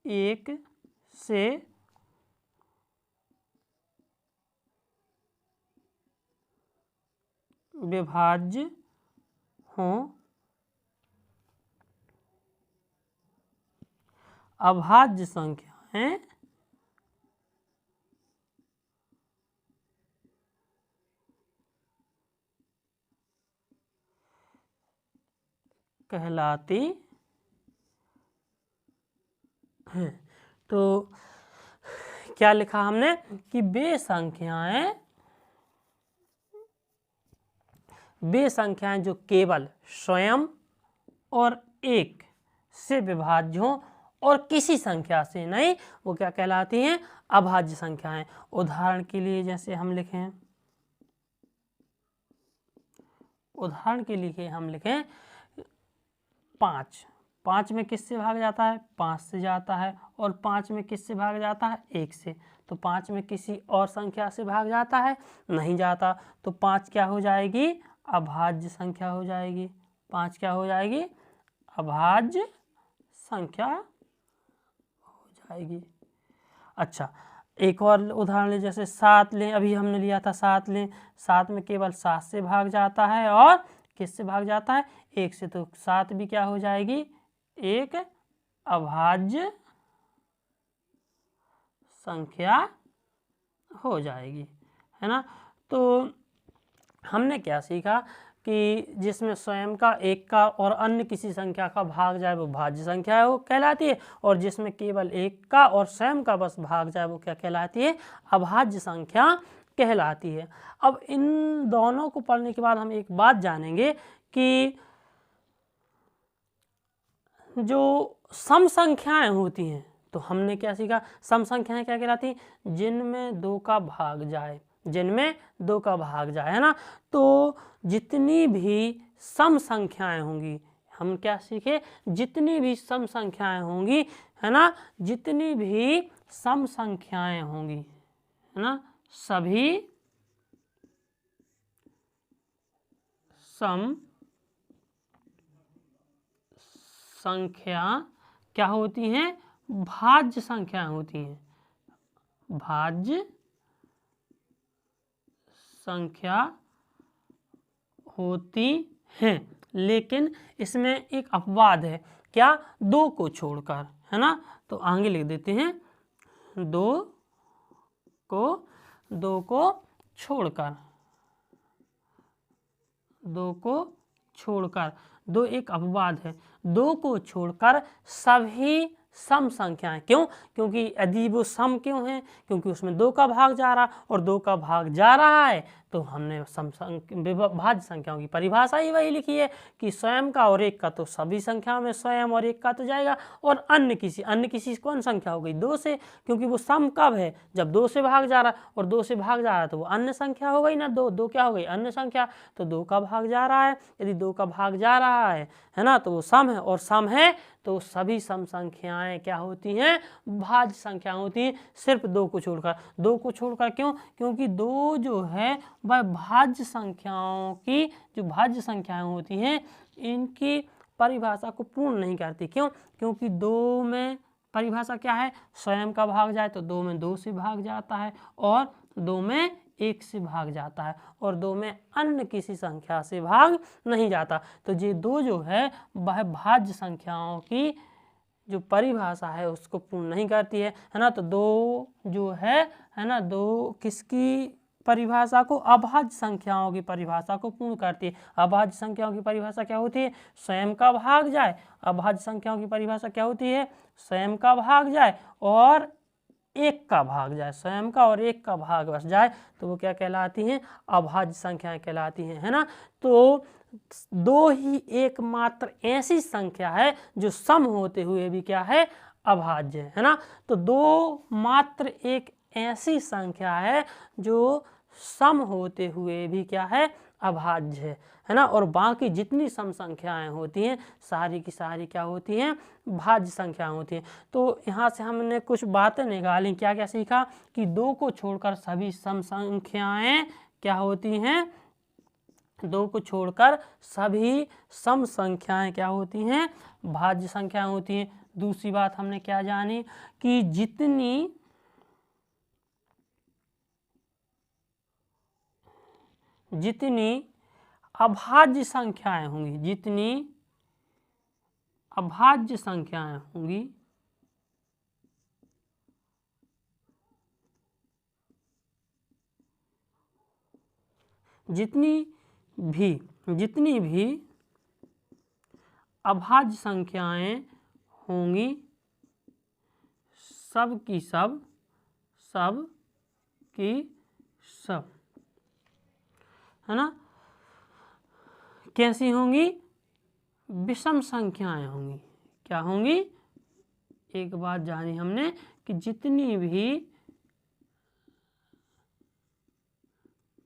एक से विभाज्य हों। अभाज्य संख्याएं कहलाती हैं। तो क्या लिखा हमने कि वे संख्याएं जो केवल स्वयं और एक से विभाज्य हों और किसी संख्या से नहीं, वो क्या कहलाती हैं, अभाज्य संख्याएं। उदाहरण के लिए जैसे हम लिखें, उदाहरण के लिए हम लिखें 5, 5 में किससे भाग जाता है, 5 से जाता है। और 5 में किससे भाग जाता है, 1 से। तो 5 में किसी और संख्या से भाग जाता है, नहीं जाता। तो 5 क्या हो जाएगी, अभाज्य संख्या हो जाएगी। 5 क्या हो जाएगी, अभाज्य संख्या हो जाएगी। अच्छा, एक और उदाहरण लें, जैसे 7 लें, अभी हमने लिया था 7 लें। 7 में केवल 7 से भाग जाता है और किससे भाग जाता है, 1 से। तो 7 भी क्या हो जाएगी, एक अभाज्य संख्या हो जाएगी, है ना। तो हमने क्या सीखा कि जिसमें स्वयं का, एक का और अन्य किसी संख्या का भाग जाए वो भाज्य संख्या है, वो कहलाती है। और जिसमें केवल एक का और स्वयं का बस भाग जाए वो क्या कहलाती है, अभाज्य संख्या कहलाती है। अब इन दोनों को पढ़ने के बाद हम एक बात जानेंगे कि जो सम संख्याएं होती हैं, तो हमने क्या सीखा, सम संख्याएं क्या कहलाती हैं, जिनमें 2 का भाग जाए, जिनमें 2 का भाग जाए, है ना। तो जितनी भी सम संख्याएं होंगी, हम क्या सीखे, जितनी भी सम संख्याएं होंगी, है ना, जितनी भी सम संख्याएं होंगी, है ना, सभी सम संख्या क्या होती हैं, भाज्य संख्या होती हैं, भाज्य संख्या होती हैं। लेकिन इसमें एक अपवाद है, क्या, 2 को छोड़कर, है ना। तो आगे लिख देते हैं, 2 को छोड़कर, 2 को छोड़कर, 2 एक अपवाद है। 2 को छोड़कर सभी सम संख्याएं, क्यों, क्योंकि यदि वो सम क्यों है, क्योंकि उसमें 2 का भाग जा रहा और 2 का भाग जा रहा है, तो हमने भाज्य संख्याओं की परिभाषा ही वही लिखी है कि स्वयं का और एक का, तो सभी संख्याओं में स्वयं और एक का तो जाएगा, और अन्य किसी कौन संख्या हो गई 2 से, क्योंकि वो सम कब है जब 2 से भाग जा रहा, और 2 से भाग जा रहा तो वो अन्य संख्या हो गई ना, 2 क्या हो गई अन्य संख्या, तो 2 का भाग जा रहा है, यदि 2 का भाग जा रहा है ना, तो वो सम है, और सम है तो सभी सम संख्याएं क्या होती हैं भाज्य संख्या होती हैं, सिर्फ 2 को छोड़कर क्यों, क्योंकि 2 जो है वह भाज्य संख्याओं की जो भाज्य संख्याएं होती हैं इनकी परिभाषा को पूर्ण नहीं करती। क्यों, क्योंकि 2 में परिभाषा क्या है, स्वयं का भाग जाए तो 2 में 2 से भाग जाता है, और 2 में 1 से भाग जाता है, और 2 में अन्य किसी संख्या से भाग नहीं जाता। तो ये 2 जो है वह भाज्य संख्याओं की जो परिभाषा है उसको पूर्ण नहीं करती है ना। तो 2 जो है ना, 2 किसकी परिभाषा को, अभाज्य संख्याओं की परिभाषा को पूर्ण करती है। अभाज्य संख्याओं की परिभाषा क्या होती है, स्वयं का भाग जाए। अभाज्य संख्याओं की परिभाषा क्या होती है, स्वयं का भाग जाए और 1 का भाग जाए, स्वयं का और 1 का भाग बस जाए, तो वो क्या कहलाती हैं, अभाज्य संख्याएं कहलाती हैं, है ना। तो 2 ही एकमात्र ऐसी संख्या है जो सम होते हुए भी क्या है, अभाज्य है ना। तो 2 मात्र एक ऐसी संख्या है जो सम होते हुए भी क्या है, अभाज्य है ना। और बाकी जितनी सम संख्याएं होती हैं सारी की सारी क्या होती हैं, भाज्य संख्याएं होती हैं। तो यहाँ से हमने कुछ बातें निकाली, क्या क्या सीखा कि 2 को छोड़कर सभी सम संख्याएं क्या होती हैं, 2 को छोड़कर सभी सम संख्याएं क्या होती हैं, भाज्य संख्याएं होती हैं। दूसरी बात हमने क्या जानी कि जितनी अभाज्य संख्याएं होंगी, जितनी अभाज्य संख्याएं होंगी जितनी भी अभाज्य संख्याएं होंगी सब की सब है ना, कैसी होंगी, विषम संख्याएं होंगी। क्या होंगी, एक बात जानी हमने कि जितनी भी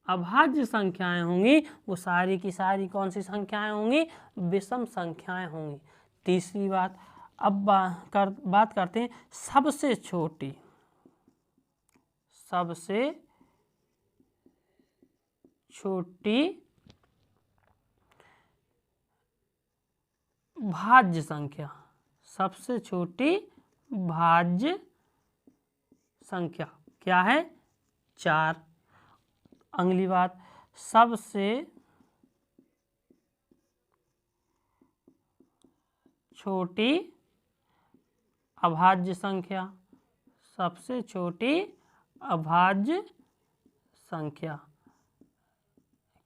अभाज्य संख्याएं होंगी वो सारी की सारी कौन सी संख्याएं होंगी, विषम संख्याएं होंगी। तीसरी बात, अब बात करते हैं सबसे छोटी भाज्य संख्या, सबसे छोटी भाज्य संख्या क्या है, 4। अगली बात, सबसे छोटी अभाज्य संख्या, सबसे छोटी अभाज्य संख्या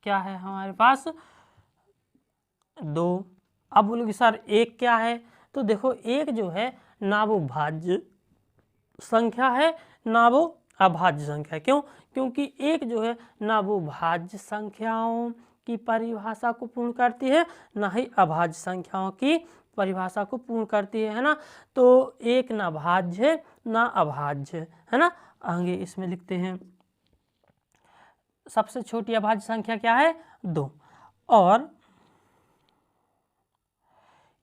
क्या है हमारे पास, 2। अब बोलोगे सर 1 क्या है, तो देखो 1 जो है ना वो भाज्य संख्या है ना वो अभाज्य संख्या है। क्यों, क्योंकि 1 जो है ना वो भाज्य संख्याओं की परिभाषा को पूर्ण करती है ना ही अभाज्य संख्याओं की परिभाषा को पूर्ण करती है ना। तो 1 ना भाज्य ना अभाज्य है ना। आगे इसमें लिखते हैं सबसे छोटी अभाज्य संख्या क्या है, 2। और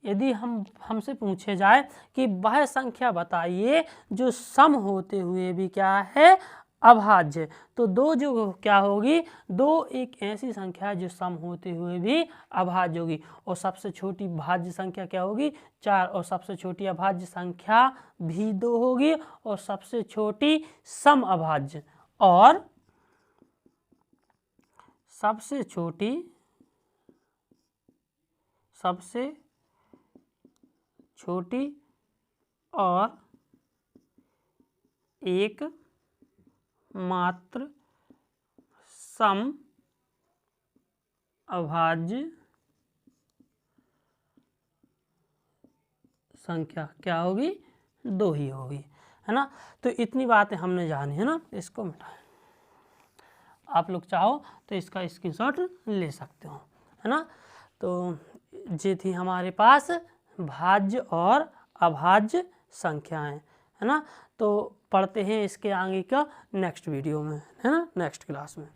यदि हमसे पूछे जाए कि वह संख्या बताइए जो सम होते हुए भी क्या है, अभाज्य, तो 2 जो क्या होगी, 2 एक ऐसी संख्या है जो सम होते हुए भी अभाज्य होगी। और सबसे छोटी भाज्य संख्या क्या होगी, 4। और सबसे छोटी अभाज्य संख्या भी 2 होगी, और सबसे छोटी सम अभाज्य और सबसे छोटी और एक मात्र सम अभाज्य संख्या क्या होगी, 2 ही होगी, है ना। तो इतनी बातें हमने जानी है ना, इसको मिटाएं। आप लोग चाहो तो इसका स्क्रीनशॉट ले सकते हो, है ना। तो ये थी हमारे पास भाज्य और अभाज्य संख्याएं, है ना। तो पढ़ते हैं इसके आगे का नेक्स्ट वीडियो में, है ना, नेक्स्ट क्लास में।